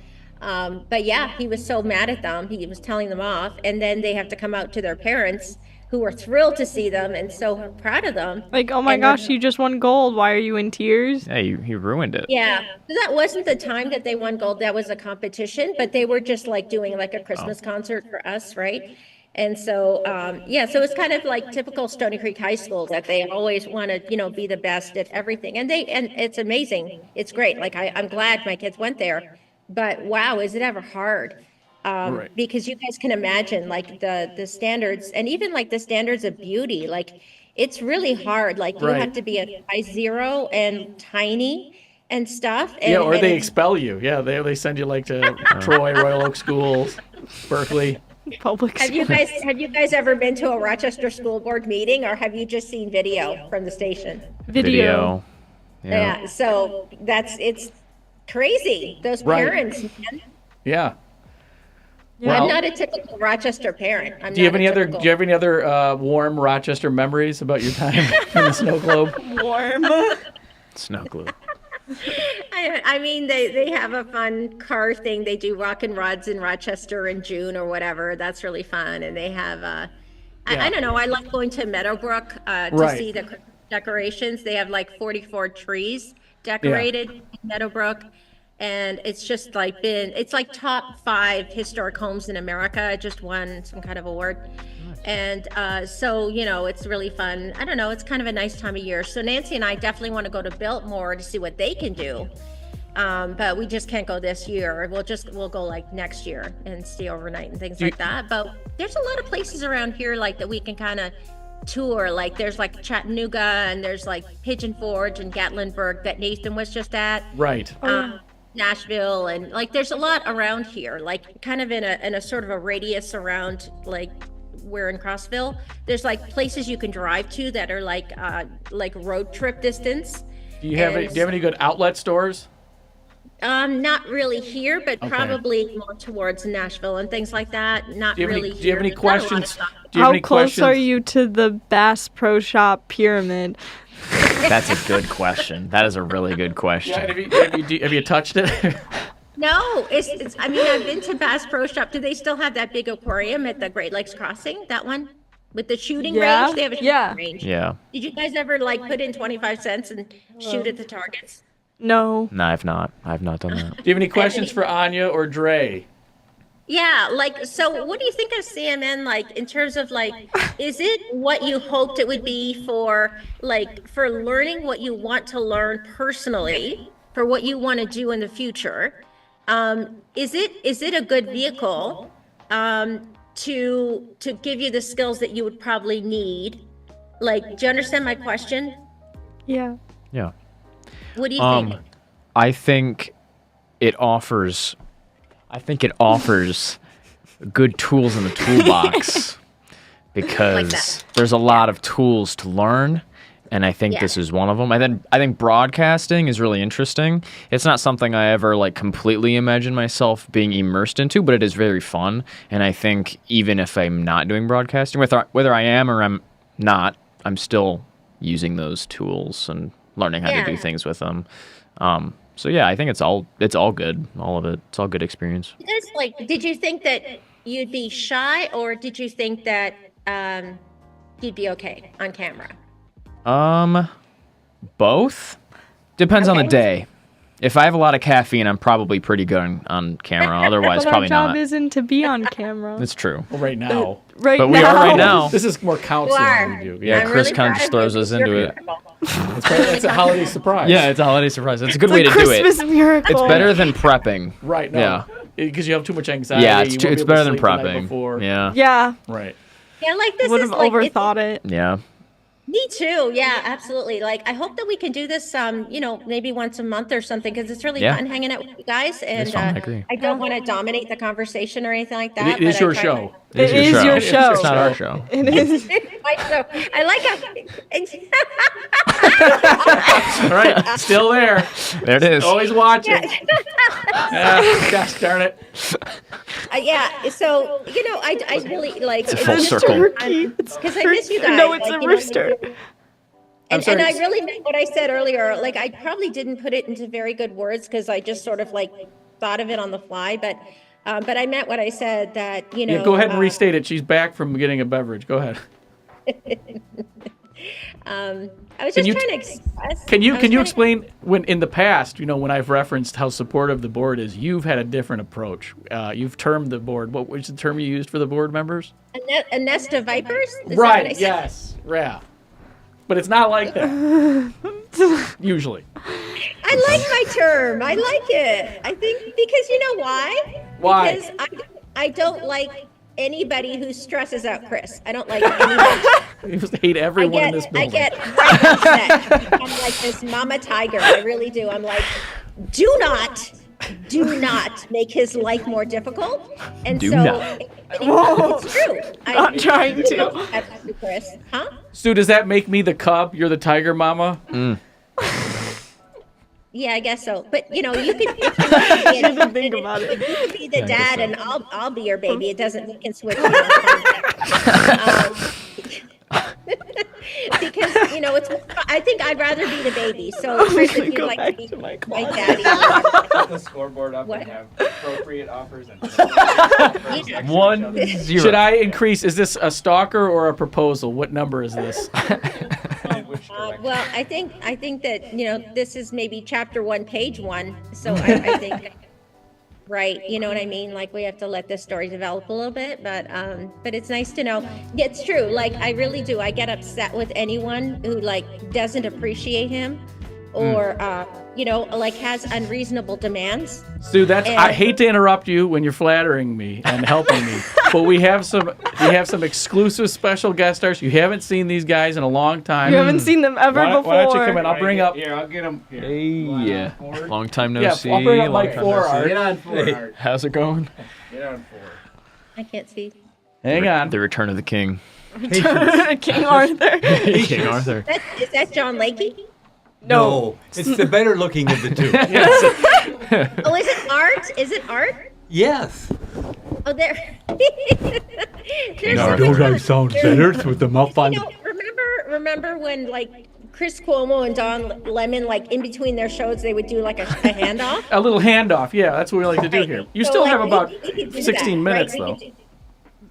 S1: But yeah, he was so mad at them. He was telling them off. And then they have to come out to their parents, who were thrilled to see them and so proud of them.
S3: Like, oh my
S1: And
S3: gosh,
S1: then-
S3: you just won gold. Why are you in tears?
S4: Yeah, he ruined it.
S1: Yeah, that wasn't the time that they won gold. That was a competition, but they were just like doing like a Christmas concert for us, right? And so, so it's kind of like typical Stony Creek High School that they always want to, be the best at everything. And it's amazing. It's great. Like I'm glad my kids went there, but wow, is it ever hard?
S2: Right.
S1: Because you guys can imagine like the standards, and even like the standards of beauty, like it's really hard. Like you
S2: Right.
S1: have to be a size 0 and tiny. and stuff.
S2: Yeah, or
S1: and
S2: they
S1: it's-
S2: expel you. Yeah, they send you like to Troy, Royal Oak schools, Berkeley.
S3: Public
S1: Have you
S3: school.
S1: guys ever been to a Rochester School Board meeting, or have you just seen video from the station?
S3: Video.
S1: Yeah. So it's crazy. Those
S2: Right.
S1: parents, man.
S2: Yeah.
S3: Yeah.
S1: I'm
S2: Well,
S1: not a typical Rochester parent. I'm
S2: do you have
S1: not
S2: any
S1: a
S2: other?
S1: typical-
S2: Do you have any other warm Rochester memories about your time in the snow globe?
S3: Warm.
S4: Snow globe.
S1: I mean, they have a fun car thing. They do rock and rods in Rochester in June or whatever. That's really fun. And they have, I don't know, I like going to Meadowbrook to
S2: Right.
S1: see the decorations. They have like 44 trees decorated in Meadowbrook. And it's just like it's like top 5 historic homes in America. It just won some kind of award. And so, it's really fun. I don't know, it's kind of a nice time of year. So Nancy and I definitely want to go to Biltmore to see what they can do. But we just can't go this year. We'll go like next year and stay overnight and things like that. But there's a lot of places around here like that we can kind of tour. Like there's like Chattanooga and there's like Pigeon Forge and Gatlinburg that Nathan was just at.
S2: Right.
S1: Nashville, and like there's a lot around here, like kind of in a sort of a radius around, like we're in Crossville. There's like places you can drive to that are like road trip distance.
S2: Do you have any good outlet stores?
S1: Not really here, but
S2: Okay.
S1: probably more towards Nashville and things like that. Not
S2: Do you have
S1: really
S2: any, do you have
S1: here.
S2: any
S1: There's not a lot of
S2: questions?
S1: stuff.
S2: Do you have
S3: How
S2: any
S3: close
S2: questions?
S3: are you to the Bass Pro Shop pyramid?
S4: That's a good question. That is a really good question.
S2: Yeah, have you touched it?
S1: No, I mean, I've been to Bass Pro Shop. Do they still have that big aquarium at the Great Lakes Crossing? That one with the shooting
S3: Yeah,
S1: range? They have a shooting
S3: yeah.
S1: range.
S4: Yeah.
S1: Did you guys ever like put in 25 cents and shoot at the targets?
S3: No.
S4: No, I've not. I've not done that.
S2: Do you have any questions for Anya or Dre?
S1: Yeah, like, so what do you think of CMN, like, in terms of, like, is it what you hoped it would be for learning what you want to learn personally, for what you want to do in the future? Is it a good vehicle to give you the skills that you would probably need? Like, do you understand my question?
S3: Yeah.
S4: Yeah.
S1: What do you think?
S4: I think it offers good tools in the toolbox because there's a lot of tools to learn, and I think this is one of them. I think broadcasting is really interesting. It's not something I ever like completely imagine myself being immersed into, but it is very fun. And I think even if I'm not doing broadcasting, whether I am or I'm not, I'm still using those tools and learning how to do things with them. So yeah, I think it's all good. All of it. It's all good experience.
S1: It's like, did you think that you'd be shy, or did you think that you'd be okay on camera?
S4: Both. Depends on the day. If I have a lot of caffeine, I'm probably pretty good on camera. Otherwise,
S3: But our
S4: probably
S3: job
S4: not.
S3: isn't to be on camera.
S4: That's true.
S2: Well, right now.
S3: Right
S4: But
S3: now.
S4: we are right now.
S2: This is more counseling
S1: are.
S2: than you.
S4: Yeah,
S1: I'm
S4: Chris
S1: really
S4: kind of
S1: proud
S4: just
S1: of
S4: throws
S1: you.
S4: us into
S1: You're
S4: it.
S1: beautiful.
S2: It's a holiday surprise.
S4: Yeah, it's a holiday surprise. It's a good
S3: It's
S4: way
S3: a
S4: to do
S3: Christmas
S4: it.
S3: miracle.
S4: It's better than prepping.
S2: Right. No.
S4: Yeah.
S2: Because you have too much anxiety.
S4: Yeah,
S2: you
S4: it's
S2: won't be able
S4: better
S2: to
S4: than
S2: sleep the night
S4: prepping.
S2: before.
S4: Yeah.
S3: Yeah.
S2: Right.
S1: Yeah, like this
S3: Would
S1: is
S3: have
S1: like
S3: overthought it.
S4: Yeah.
S1: Me too. Yeah, absolutely. Like, I hope that we can do this, maybe once a month or something, because it's really
S4: Yeah.
S1: fun hanging out with you guys. And
S4: fun, I agree.
S1: I don't want to dominate the conversation or anything like that.
S2: It is
S1: but
S2: your
S1: I try
S2: show.
S1: my-
S3: It is your
S2: It's
S3: show.
S4: It's not our show.
S3: It is.
S1: My show. I like how.
S2: All right. Still there.
S4: There it is.
S2: Always watching. Gosh darn it.
S1: Yeah. So I really like.
S4: a full circle.
S1: Because I miss you guys.
S3: No, it's
S1: like,
S3: a rooster.
S1: And
S2: sorry.
S1: I really meant what I said earlier. Like, I probably didn't put it into very good words because I just sort of like thought of it on the fly. But I meant what I said, that,
S2: Yeah, go ahead and restate it. She's back from getting a beverage. Go ahead.
S1: I was
S2: Can
S1: just
S2: you-
S1: trying to express.
S2: Can you
S1: I was trying to-
S2: explain when in the past, when I've referenced how supportive the board is, you've had a different approach. You've termed the board. What was the term you used for the board members?
S1: A nest of vipers? Is that what I
S2: Right.
S1: said?
S2: Yes. Yeah. But it's not like that. Usually.
S1: I like my term. I like it. I think because you know why?
S2: Why?
S1: Because I don't like anybody who stresses out Chris. I don't like anybody.
S2: You just hate everyone in this
S1: I
S2: building.
S1: get right upset. I'm like this mama tiger. I really do. I'm like, do not make his life more difficult. And
S4: Do
S1: so
S4: not.
S1: it's true.
S3: Not trying to.
S1: That's true, Chris. Huh?
S2: Stu, does that make me the cub? You're the tiger mama?
S1: Yeah, I guess so. But you could. You
S3: didn't think about it.
S1: You could be the
S4: I guess
S1: dad,
S4: so.
S1: and I'll be your baby. It doesn't. We can switch. Because it's. I think I'd rather be the baby. So Chris, if you'd
S3: Go
S1: like
S3: back
S1: to be
S3: to my
S1: my
S3: closet.
S1: daddy.
S6: Put the scoreboard up
S1: What?
S6: and have appropriate offers and
S4: 1-0.
S2: Should I increase? Is this a stalker or a proposal? What number is this?
S1: Well, I think that this is maybe chapter 1, page 1. So I think, right? You know what I mean? Like we have to let this story develop a little bit, but it's nice to know. Yeah, it's true. Like I really do. I get upset with anyone who like doesn't appreciate him, or like has unreasonable demands.
S2: Stu, I
S1: And-
S2: hate to interrupt you when you're flattering me and helping me, but we have some exclusive special guest stars. You haven't seen these guys in a long time.
S3: You haven't seen them ever before.
S2: Why don't you come in? I'll bring up.
S6: Here, I'll get them. Here.
S4: Hey,
S6: Yeah.
S4: long time no
S2: Yeah,
S4: see.
S2: I'll bring up
S4: long
S2: Mike
S4: time no
S2: Four,
S4: see.
S2: Art.
S6: Get on four, Art.
S4: How's it going?
S6: Get on four.
S1: I can't see.
S2: Hang on.
S4: The Return of the King.
S3: King Arthur.
S4: King Arthur.
S1: Is that John Lakey?
S7: No, it's the better looking of the two.
S1: Oh, is it Art? Is it Art?
S7: Yes.
S1: Oh, there. There's
S4: Art.
S1: something
S7: Don't I
S1: wrong.
S7: sound
S1: There-
S7: better with the muff on?
S1: Remember when like Chris Cuomo and Don Lemon, like in between their shows, they would do like a handoff.
S2: A little handoff. Yeah, that's what we like to do here. You
S1: So,
S2: still
S1: like,
S2: have about
S1: we could do
S2: 16
S1: that,
S2: minutes
S1: right? We
S2: though.
S1: could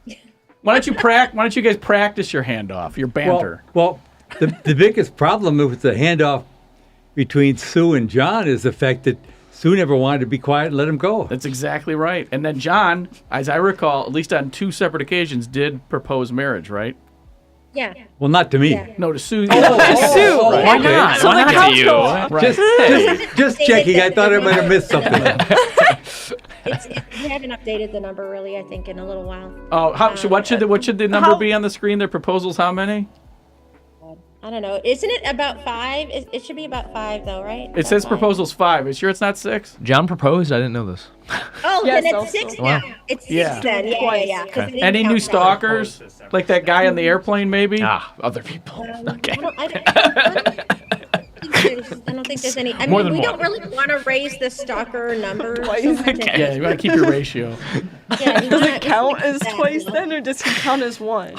S1: do-
S2: Why don't you guys practice your handoff, your banter?
S7: Well, the biggest problem with the handoff between Sue and John is the fact that Sue never wanted to be quiet and let him go.
S2: That's exactly right. And then John, as I recall, at least on 2 separate occasions, did propose marriage, right?
S1: Yeah.
S7: Well, not to me.
S1: Yeah.
S2: No, to Sue.
S3: Sue.
S2: Right.
S4: Why not?
S3: So
S4: Why
S3: the
S4: not
S3: couch
S4: to you?
S3: co-op.
S2: Right.
S7: Just checking. I thought I might have missed something.
S1: We haven't updated the number really, I think, in a little while.
S2: Oh, what should the number be on the screen? Their proposals, how many?
S1: I don't know. Isn't it about 5? It should be about 5, though, right?
S2: It says proposals 5. Are you sure it's not 6?
S4: John proposed. I didn't know this.
S1: Oh,
S3: Yes,
S1: then it's
S3: also.
S1: 6
S4: Wow.
S1: now. It's 6
S2: Yeah.
S1: then. Yeah. 'cause it didn't
S2: Any
S1: count
S2: new
S1: John.
S2: stalkers? Like that guy on the airplane, maybe?
S4: Other people. Okay.
S1: I don't think there's any. I
S4: More
S1: mean,
S4: than
S1: we
S4: one.
S1: don't really want to raise the stalker number.
S3: Twice.
S1: so much.
S2: Yeah, you want to keep your ratio.
S1: Yeah, we
S3: Does
S1: wanna-
S3: it count as
S1: yeah,
S3: twice
S1: you know.
S3: then, or does it count as one?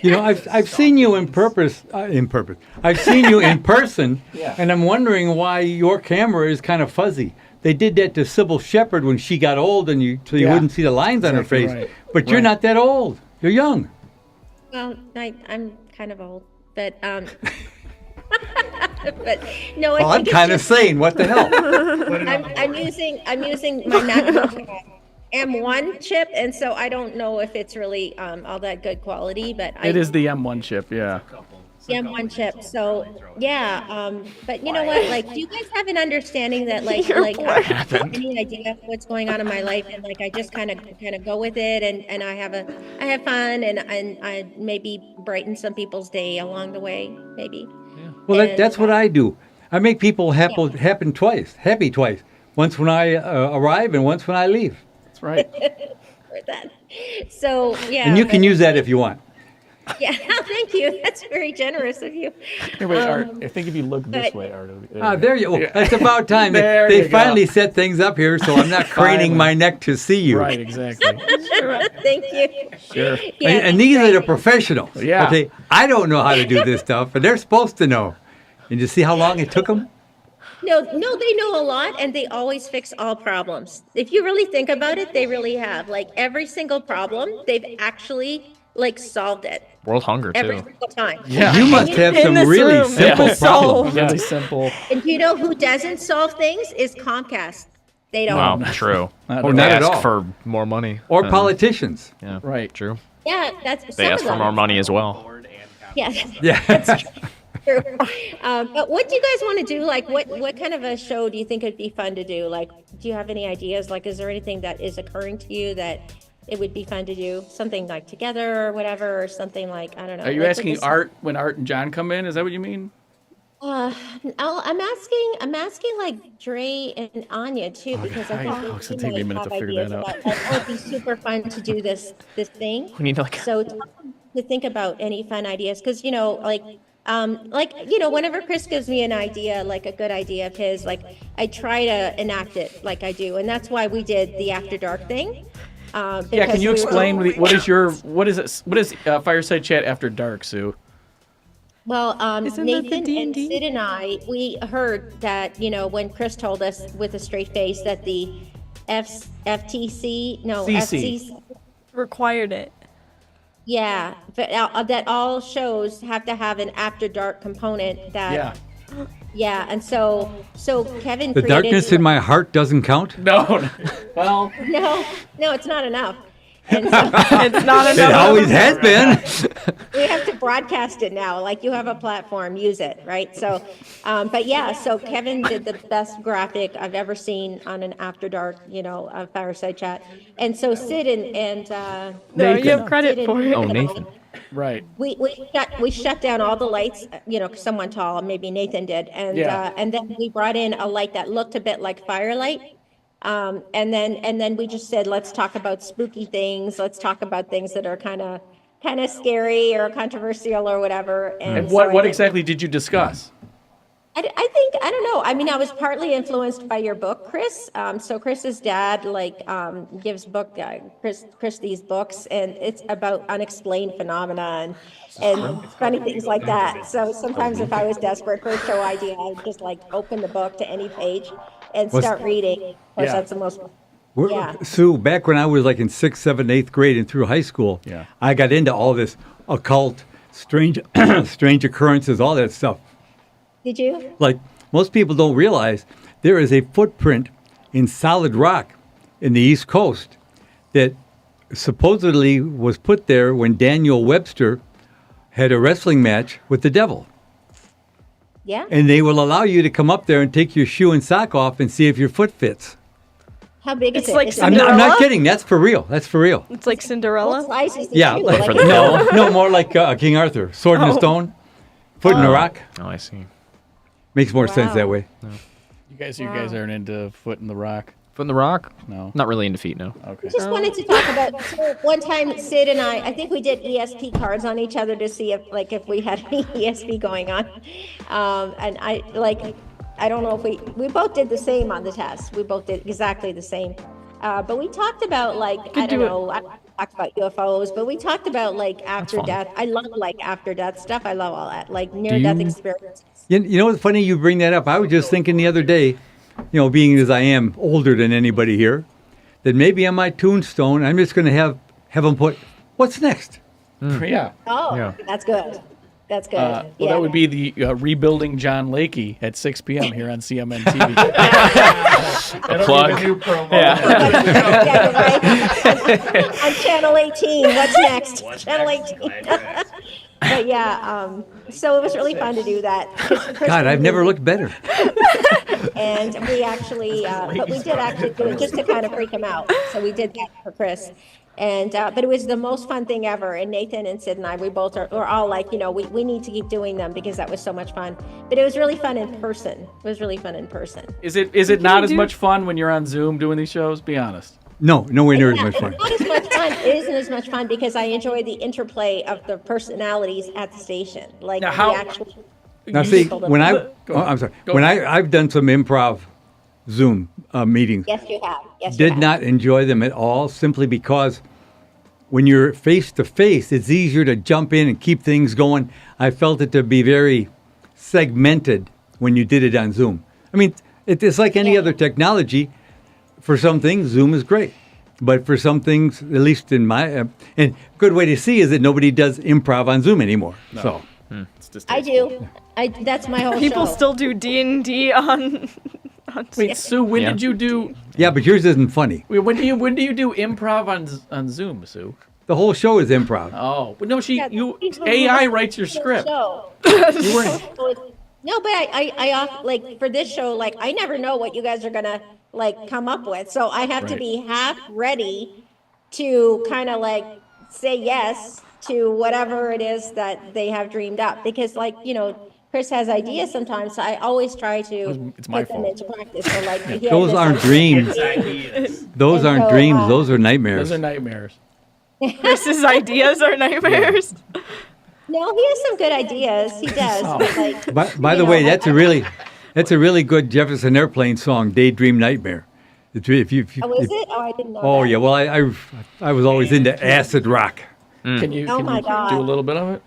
S7: I've seen you in purpose. I've seen you in person, and I'm wondering why your camera is kind of fuzzy. They did that to Sybil Shepherd when she got old, and you
S2: Yeah.
S7: wouldn't see the lines on her
S2: Exactly
S7: face.
S2: right.
S7: But you're
S2: Right.
S7: not that old. You're young.
S1: Well, I'm kind of old, but but no.
S7: Well,
S1: I
S7: I'm
S1: think
S7: kind of
S1: it's just,
S7: saying, what the hell?
S1: I'm using my MacBook M1 chip, and so I don't know if it's really all that good quality, but
S2: It is the M1 chip, yeah.
S1: the M1 chip. So yeah, but you know what? Like, do you guys have an understanding that like I have any idea what's going on in my life, and like I just kind of go with it, and I have fun, and I maybe brighten some people's day along the way, maybe.
S7: Well,
S1: And,
S7: that's what I do. I make people happy twice. Once when I arrive and once when I leave.
S2: That's right.
S1: For that. So yeah.
S7: And you can use that if you want.
S1: Yeah, thank you. That's very generous of you.
S2: Here, wait, Art, I think if you look this
S1: but-
S2: way, Art.
S7: There you go.
S2: Yeah.
S7: It's about time.
S2: There
S7: They
S2: you go.
S7: finally set things up here, so I'm not craning my neck to see you.
S2: Right, exactly.
S1: Thank you.
S2: Sure.
S1: Yeah,
S7: And these are the professionals.
S2: Yeah.
S7: Okay. I don't know how to do this stuff, and they're supposed to know. And you see how long it took them?
S1: No, they know a lot, and they always fix all problems. If you really think about it, they really have. Like every single problem, they've actually like solved it
S4: World hunger
S1: every
S4: too.
S1: single time.
S2: Yeah.
S7: You must have
S3: In
S7: some
S3: this
S7: really
S3: room.
S7: simple
S3: Yeah.
S7: problems.
S2: Really simple.
S1: And you know who doesn't solve things is Comcast. They don't.
S4: Wow, true.
S2: Not
S7: Oh,
S2: at
S7: not
S4: They
S7: at
S4: ask
S7: all.
S4: for more money.
S7: Or politicians.
S4: Yeah.
S2: Right.
S4: True.
S1: Yeah, that's
S4: They
S1: some
S4: ask
S1: of
S4: for
S1: them.
S4: more money as well.
S1: Yeah.
S7: Yeah.
S1: True. But what do you guys want to do? Like, what kind of a show do you think would be fun to do? Like, do you have any ideas? Like, is there anything that is occurring to you that it would be fun to do something like together or whatever, or something like, I don't know.
S2: Are you
S1: like with
S2: asking
S1: this-
S2: Art when Art and John come in? Is that what you mean?
S1: I'm asking like Dre and Anya too, because I think
S2: Oh, it's
S1: they
S2: gonna take me a
S1: might
S2: minute
S1: have
S2: to figure
S1: ideas
S2: that out.
S1: about, like, oh, it'd be super fun to do this thing.
S4: We need like
S1: So tell them to think about any fun ideas, because whenever Chris gives me an idea, like a good idea of his, like I try to enact it like I do, and that's why we did the After Dark thing.
S2: Yeah, can
S1: because
S2: you
S1: we were-
S2: explain what is Fireside Chat After Dark, Sue?
S1: Well,
S3: Isn't that the
S1: Nathan and
S3: D&D?
S1: Sid and I, we heard that, when Chris told us with a straight face that the FTC, no,
S2: CC.
S1: FCC,
S3: Required it.
S1: yeah, but that all shows have to have an After Dark component that,
S2: Yeah.
S1: yeah, and so Kevin
S7: The
S1: created.
S7: darkness in my heart doesn't count.
S2: No. Well,
S1: No, it's not enough. And so
S3: It's not
S7: It
S3: enough.
S7: always has been.
S1: we have to broadcast it now. Like, you have a platform, use it, right? So, but yeah, so Kevin did the best graphic I've ever seen on an After Dark, Fireside Chat. And so Sid and
S3: No, you have
S2: Nathan.
S3: credit
S1: Sid
S3: for
S1: and-
S3: it.
S4: Oh, Nathan.
S2: right.
S1: we shut down all the lights, someone tall, maybe Nathan did,
S2: Yeah.
S1: and then we brought in a light that looked a bit like firelight. And then we just said, let's talk about spooky things. Let's talk about things that are kind of scary or controversial or whatever.
S2: And
S1: so
S2: what
S1: I think-
S2: exactly did you discuss?
S1: I think, I don't know. I mean, I was partly influenced by your book, Chris. So Chris's dad, gives Chris these books, and it's about unexplained phenomena and funny things like that. So sometimes if I was desperate for a show idea, I'd just open the book to any page and start reading. Of course,
S2: Yeah.
S1: that's the most, yeah.
S7: Sue, back when I was like in 6th, 7th, 8th grade and through high school,
S2: Yeah.
S7: I got into all this occult, strange, strange occurrences, all that stuff.
S1: Did you?
S7: Like, most people don't realize there is a footprint in solid rock in the East Coast that supposedly was put there when Daniel Webster had a wrestling match with the devil.
S1: Yeah.
S7: And they will allow you to come up there and take your shoe and sock off and see if your foot fits.
S1: How big is
S3: It's
S1: it?
S3: like
S1: Is it
S7: I'm
S3: Cinderella?
S7: not kidding. That's for real. That's for real.
S3: It's like
S1: what
S3: Cinderella.
S1: size is the
S7: Yeah.
S1: shoe?
S4: Like for the
S7: No, more like King Arthur. Sword in a stone, foot in a rock.
S4: Oh, I see.
S7: Makes more sense
S1: Wow.
S7: that way.
S2: You guys aren't into Foot in the Rock?
S4: Foot in the Rock?
S2: No.
S4: Not really into feet, no.
S2: Okay.
S1: Just wanted to talk about, so one time Sid and I think we did ESP cards on each other to see if we had any ESP going on. And I don't know if we both did the same on the test. We both did exactly the same. But we talked about I don't
S3: do it.
S1: know, I talked about UFOs, but we talked about after
S4: fun.
S1: death. I love after death stuff. I love all that, near death
S7: you-
S1: experiences.
S7: You know what's funny? You bring that up. I was just thinking the other day, being as I am older than anybody here, that maybe on my tombstone, I'm just going to have them put, what's next?
S2: Yeah.
S1: Oh,
S4: Yeah.
S1: that's good. That's good.
S2: Well,
S1: yeah.
S2: that would be the Rebuilding John Lakey at 6 p.m. here on CMN TV.
S6: That'll
S4: Plug.
S6: be the new promo.
S1: Yeah, you're right. On Channel 18, what's next? Channel 18. But yeah, so it was really fun to do that.
S7: God, I've never looked better.
S1: And we actually, but we did actually do it just to kind of freak him out. So we did that for Chris. And, but it was the most fun thing ever. And Nathan and Sid and I, we're all we need to keep doing them because that was so much fun. But it was really fun in person. It was really fun in person.
S2: Is it not as much fun when you're on Zoom doing these shows? Be honest.
S7: No, nowhere near as
S1: Yeah,
S7: much fun.
S1: it's not as much fun. It isn't as much fun because I enjoy the interplay of the personalities at the station. Like
S2: Now, how-
S1: the actual.
S7: Now, see,
S1: people
S7: when
S1: that-
S7: I'm sorry.
S2: Go
S7: When
S2: ahead.
S7: I've done some improv Zoom meetings,
S1: Yes, you have. Yes, you
S7: did
S1: have.
S7: not enjoy them at all simply because when you're face to face, it's easier to jump in and keep things going. I felt it to be very segmented when you did it on Zoom. I mean, it's like any other technology. For some things, Zoom is great. But for some things, at least in my, and good way to see is that nobody does improv on Zoom anymore. So
S2: It's just
S1: I do. That's my whole
S3: People
S1: show.
S3: still do D&D on.
S2: Wait, Sue, when
S4: Yeah.
S2: did you do?
S7: yeah, but yours isn't funny.
S2: Wait, when do you do improv on Zoom, Sue?
S7: The whole show is improv.
S2: Oh, well, no,
S1: Yeah,
S2: you
S1: people who
S2: AI
S1: listen
S2: writes your
S1: to the
S2: script.
S1: show.
S2: You weren't.
S1: No, but I for this show, I never know what you guys are gonna come up with. So I have to
S2: Right.
S1: be half ready to kind of like say yes to whatever it is that they have dreamed up. Because like, Chris has ideas sometimes, so I always try to
S2: It's my
S1: put them
S2: fault.
S1: into practice. So like, he had
S7: Those
S1: this
S7: aren't
S1: idea.
S7: dreams. Those
S1: And
S7: aren't
S1: so,
S7: dreams. Those are nightmares.
S2: Those are nightmares.
S3: Chris's ideas are nightmares.
S1: No, he has some good ideas. He does.
S2: Oh.
S1: But like,
S7: By the
S1: you
S7: way,
S1: know,
S7: that's a really good Jefferson Airplane song, "Daydream Nightmare." If you,
S1: oh, is it? Oh, I didn't know.
S7: oh
S1: that.
S7: yeah, well I was always into acid rock.
S2: Can you,
S1: Oh
S2: can
S1: my
S2: you
S1: God.
S2: do a little bit of it?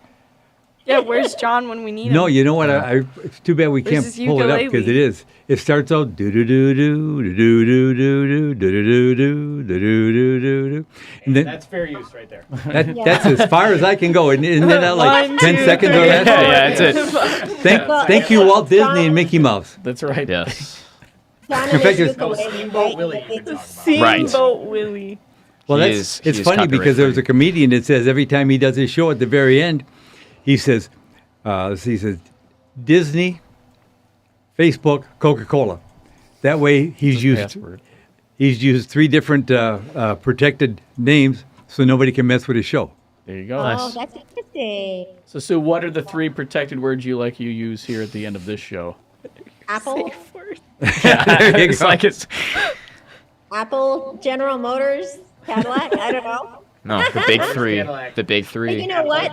S3: Yeah, where's John when we need him?
S7: No, you know what? It's too bad we can't
S3: his
S7: pull it up because
S3: ukulele?
S7: it starts out do do do do do do do do do do do do do do do, and then
S6: That's fair use right there.
S7: that's as far as I can go. Isn't that like
S3: 1,
S7: 10
S3: 2,
S7: seconds or
S3: 3,
S7: less?
S4: Yeah, that's it.
S7: Thank you, Walt Disney and Mickey Mouse.
S2: That's right.
S4: Yes.
S1: John
S7: In
S1: and
S7: fact,
S1: his
S7: it's-
S1: ukulele,
S6: Steamboat
S1: right?
S6: Willie.
S1: It's-
S4: Right.
S3: Steamboat Willie.
S7: Well,
S4: He
S7: that's
S4: is-
S7: it's
S4: he is
S7: funny because there was a
S4: copyright-free.
S7: comedian that says every time he does his show at the very end, he says, he says, Disney, Facebook, Coca-Cola. That way he's
S2: Password.
S7: used 3 different protected names so nobody can mess with his show.
S2: There you go.
S1: Oh, that's interesting.
S2: So, Sue, what are the 3 protected words you use here at the end of this show?
S1: Apple,
S3: Safe word.
S7: There you
S4: It's
S7: go.
S4: like it's
S1: Apple, General Motors, Cadillac. I don't know.
S4: no the big 3.
S6: Cadillac.
S4: The big
S1: But
S4: 3.
S1: you know what?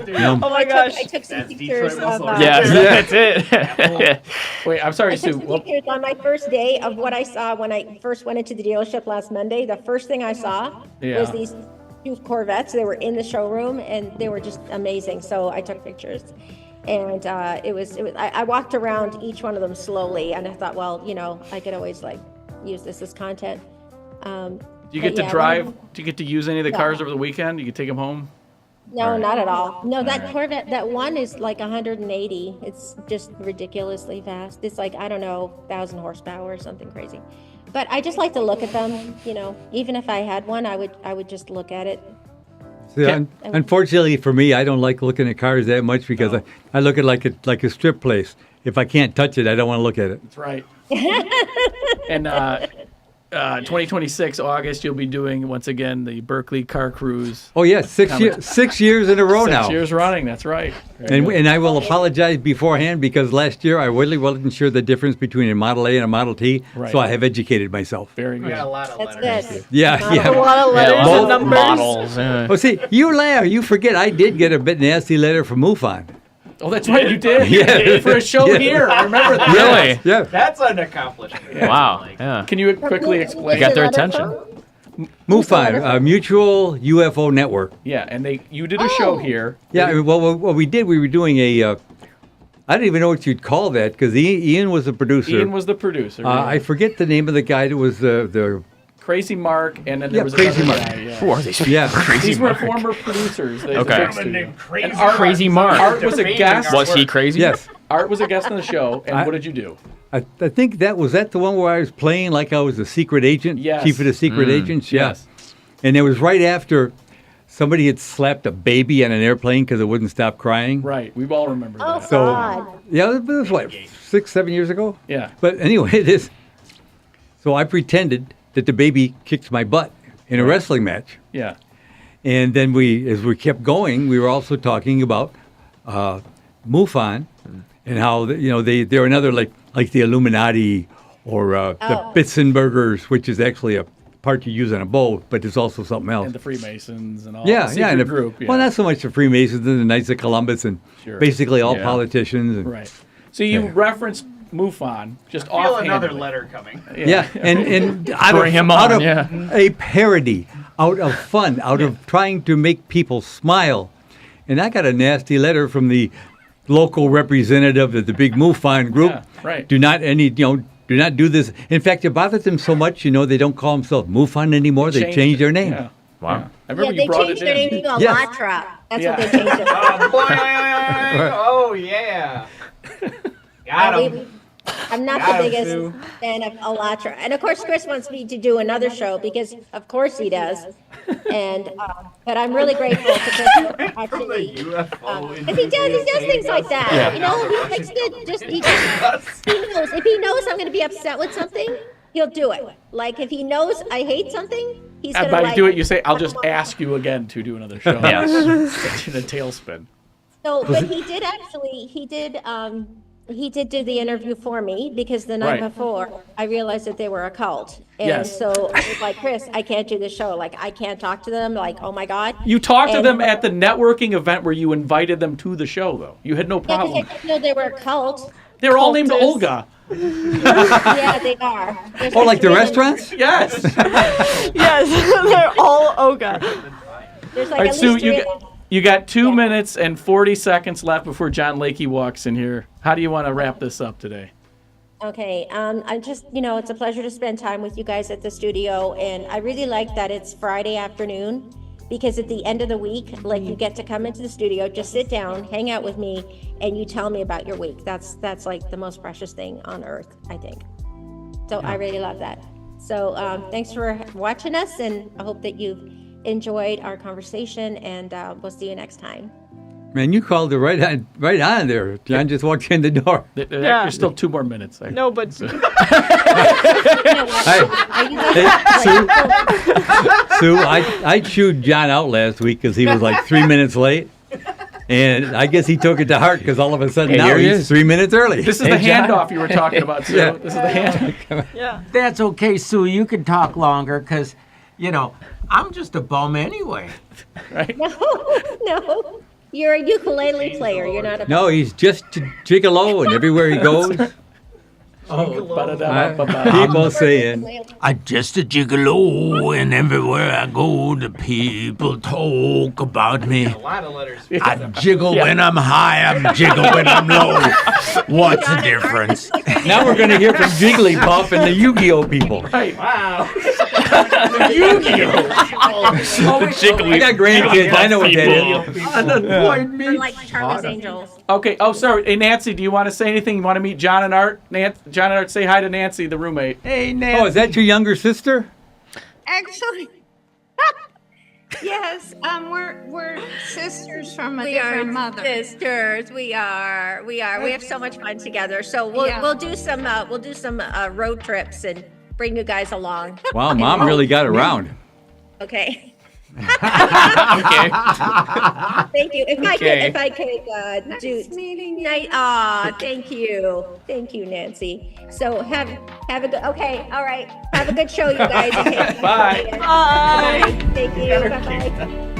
S7: No.
S3: Oh my gosh.
S1: I took some
S6: That's
S1: pictures
S6: Detroit
S1: of.
S6: muscle.
S4: Yeah, that's it.
S2: Wait, I'm sorry,
S1: I took
S2: Sue.
S1: some
S2: Well,
S1: pictures on my first day of what I saw when I first went into the dealership last Monday. The first thing I saw
S2: Yeah.
S1: was these 2 Corvettes. They were in the showroom and they were just amazing. So I took pictures, and it was. I walked around each one of them slowly, and I thought, well, I could always like use this as content.
S2: do you get
S1: but
S2: to
S1: yeah,
S2: drive?
S1: when-
S2: Do you get to use any of the
S1: Yeah.
S2: cars over the weekend? You can take them home?
S1: No, not at all. No, that Corvette, that one is like 180. It's just ridiculously fast. It's like, I don't know, 1,000 horsepower or something crazy. But I just like to look at them, even if I had one, I would just look at it.
S7: See, unfortunately for me, I don't like looking at cars that much because I look at like a strip place. If I can't touch it, I don't want to look at it.
S2: That's right. And 2026 August, you'll be doing once again the Berkeley Car Cruise.
S7: Oh yes, 6 years in a row
S2: 6
S7: now.
S2: years running. That's right. Very
S7: And,
S2: good.
S7: and I will apologize beforehand because last year I really wasn't sure the difference between a Model A and a Model T,
S2: Right.
S7: so I have educated myself.
S2: Very
S6: We
S2: good.
S6: got a lot of
S1: That's
S6: letters.
S1: good.
S7: Yeah,
S3: A
S7: yeah.
S3: lot of letters
S4: Yeah,
S7: Both
S3: and numbers.
S4: models. Yeah.
S7: Oh, see, you laugh. You forget I did get a bit nasty letter from MUFON.
S2: Oh, that's right. You did.
S7: Yeah.
S2: For a show
S7: Yeah.
S2: here. I remember that.
S4: Really?
S7: Yeah.
S6: That's an accomplishment.
S4: Wow. Yeah.
S2: Can you quickly explain?
S4: You got their
S1: Letter
S4: attention.
S1: from?
S7: MUFON, Mutual UFO Network.
S2: Yeah, and you did a show
S1: Oh.
S2: here.
S7: Yeah, well, what we did, we were doing a, I don't even know what you'd call that because Ian was the producer.
S2: Ian was the producer.
S7: I forget the name of the guy that was the
S2: Crazy Mark, and then there
S7: Yeah,
S2: was
S7: Crazy
S2: another
S7: Mark.
S2: guy, yeah.
S4: Who are these?
S7: yeah.
S4: Crazy
S2: These were
S4: Mark.
S2: former producers. They
S4: Okay.
S2: fixed
S6: Someone
S2: it.
S6: named Crazy
S2: And Art-
S4: Crazy Mark.
S2: Art was a
S6: Defaming
S2: guest.
S6: our
S4: Was he
S6: work.
S4: crazy?
S7: Yes.
S2: Art was a guest on the show, and
S7: I-
S2: what did you do?
S7: I think that was the one where I was playing like I was a secret agent,
S2: Yes.
S7: chief of the secret agents. Yeah.
S2: Yes.
S7: And it was right after somebody had slapped a baby on an airplane because it wouldn't stop crying.
S2: Right. We all remember
S1: Oh,
S2: that.
S7: So
S1: God.
S7: yeah, it was what 6, 7 years ago.
S2: Yeah.
S7: But anyway, this. So I pretended that the baby kicked my butt in a wrestling match,
S2: Yeah.
S7: and then as we kept going, we were also talking about MUFON and how they're another like the Illuminati or the Bitzenbergers, which is actually a part you use on a boat, but it's also something else.
S2: And the Freemasons and all.
S7: Yeah,
S2: the
S7: yeah,
S2: secret
S7: and
S2: group. Yeah.
S7: well, not so much the Freemasons and the Knights of Columbus and
S2: Sure.
S7: basically all
S4: Yeah.
S7: politicians. And,
S2: Right. So you
S7: Yeah.
S2: referenced MUFON just
S6: Feel
S2: offhandedly.
S6: another letter coming.
S7: Yeah, and out
S4: Bring him
S7: out
S4: on,
S7: of
S4: yeah.
S7: a parody, out of fun, out of trying to make people smile. And I got a nasty letter from the local representative of the big MUFON group.
S2: Yeah, right.
S7: Do not do this. In fact, it bothers them so much, they don't call themselves MUFON anymore. They changed their name.
S2: Yeah.
S4: Wow.
S2: Yeah. I remember
S1: Yeah, they
S2: you brought
S1: changed
S2: it
S1: their
S2: in.
S1: name to
S7: Yes.
S1: Alatra. That's
S2: Yeah.
S1: what they changed it.
S6: Oh, yeah. Got
S1: We-
S6: him.
S1: I'm not
S6: Got
S1: the
S6: 'em,
S1: biggest
S6: Sue.
S1: fan of Alatra. And of course, Chris wants me to do another show because, of course, he does. And, but I'm really grateful to Chris for actually. If he does things like that. He likes to he knows. If he knows I'm going to be upset with something, he'll do it. Like if he knows I hate something, he's
S2: And
S1: gonna
S2: by
S1: like
S2: do it, you say, "I'll just ask you again to do another show."
S4: Yes.
S2: It's in a tailspin.
S1: So, but he did do the interview for me because the night
S2: Right.
S1: before I realized that they were a cult. And
S2: Yes.
S1: so I was like, Chris, I can't do the show. Like, I can't talk to them. Like, oh my God.
S2: You talked to
S1: And-
S2: them at the networking event where you invited them to the show, though. You had no
S1: Yeah, because I
S2: problem.
S1: didn't know they were a cult.
S2: They were all named
S3: Cultists.
S2: Olga.
S1: Yeah, they are. There's
S7: Oh, like the
S1: three-
S7: restaurants?
S2: Yes.
S3: Yes, they're all Oga.
S1: There's like
S2: All right,
S1: at
S2: Sue,
S1: least
S2: you
S1: three.
S2: got, you got 2 minutes and 40 seconds left before John Lakey walks in here. How do you want to wrap this up today?
S1: Okay, I just, it's a pleasure to spend time with you guys at the studio, and I really like that it's Friday afternoon, because at the end of the week, like, you get to come into the studio, just sit down, hang out with me, and you tell me about your week. That's like the most precious thing on earth, I think. So I really love that. So thanks for watching us, and I hope that you've enjoyed our conversation, and we'll see you next time.
S7: Man, you called it right on there. John just walked in the door.
S2: There's still 2 more minutes there.
S3: No, but
S1: You know what?
S7: Hey,
S1: Are you guys
S7: hey,
S1: like-
S7: Sue, I chewed John out last week because he was like 3 minutes late. And I guess he took it to heart because all of a sudden
S4: Hey,
S7: now
S4: here he
S7: he's
S4: is.
S7: 3 minutes early.
S2: This is
S4: Hey,
S2: the
S4: John.
S2: handoff you were talking about, Sue.
S7: Yeah.
S2: This is the handoff.
S3: yeah.
S8: That's okay, Sue. You can talk longer because, I'm just a bum anyway.
S1: No, you're a ukulele player. You're not a.
S7: No, he's just gigolo, and everywhere he goes,
S2: Ba-da-da-ba-ba-ba.
S7: people saying,
S8: I'm just a gigolo, and everywhere I go, the people talk about me.
S6: A lot of letters.
S8: I jiggle when I'm high, I'm jiggle when I'm low. What's the difference?
S7: now we're going to hear from Jigglypuff and the Yu-Gi-Oh people.
S2: Right.
S6: Wow.
S7: I got grandkids. I know what that is.
S1: You're like Charlie's Angels.
S2: Okay. Oh, sorry. Hey, Nancy, do you want to say anything? You want to meet John and Art? John and Art, say hi to Nancy, the roommate.
S8: Hey, Nancy.
S7: Oh, is that your younger sister?
S5: Actually, yes, we're sisters from a
S1: We are
S5: different mother.
S1: sisters. We are. We have so much fun together. So we'll
S5: Yeah.
S1: we'll do some road trips and bring you guys along.
S7: Wow, Mom really got around.
S1: Okay.
S2: Okay.
S1: Thank you. If
S2: Okay.
S1: I could do
S5: Nice meeting you.
S1: night. Thank you, Nancy. So have a good. Okay, all right. Have a good show, you guys. Okay.
S2: Bye.
S1: Bye. Thank you. Bye.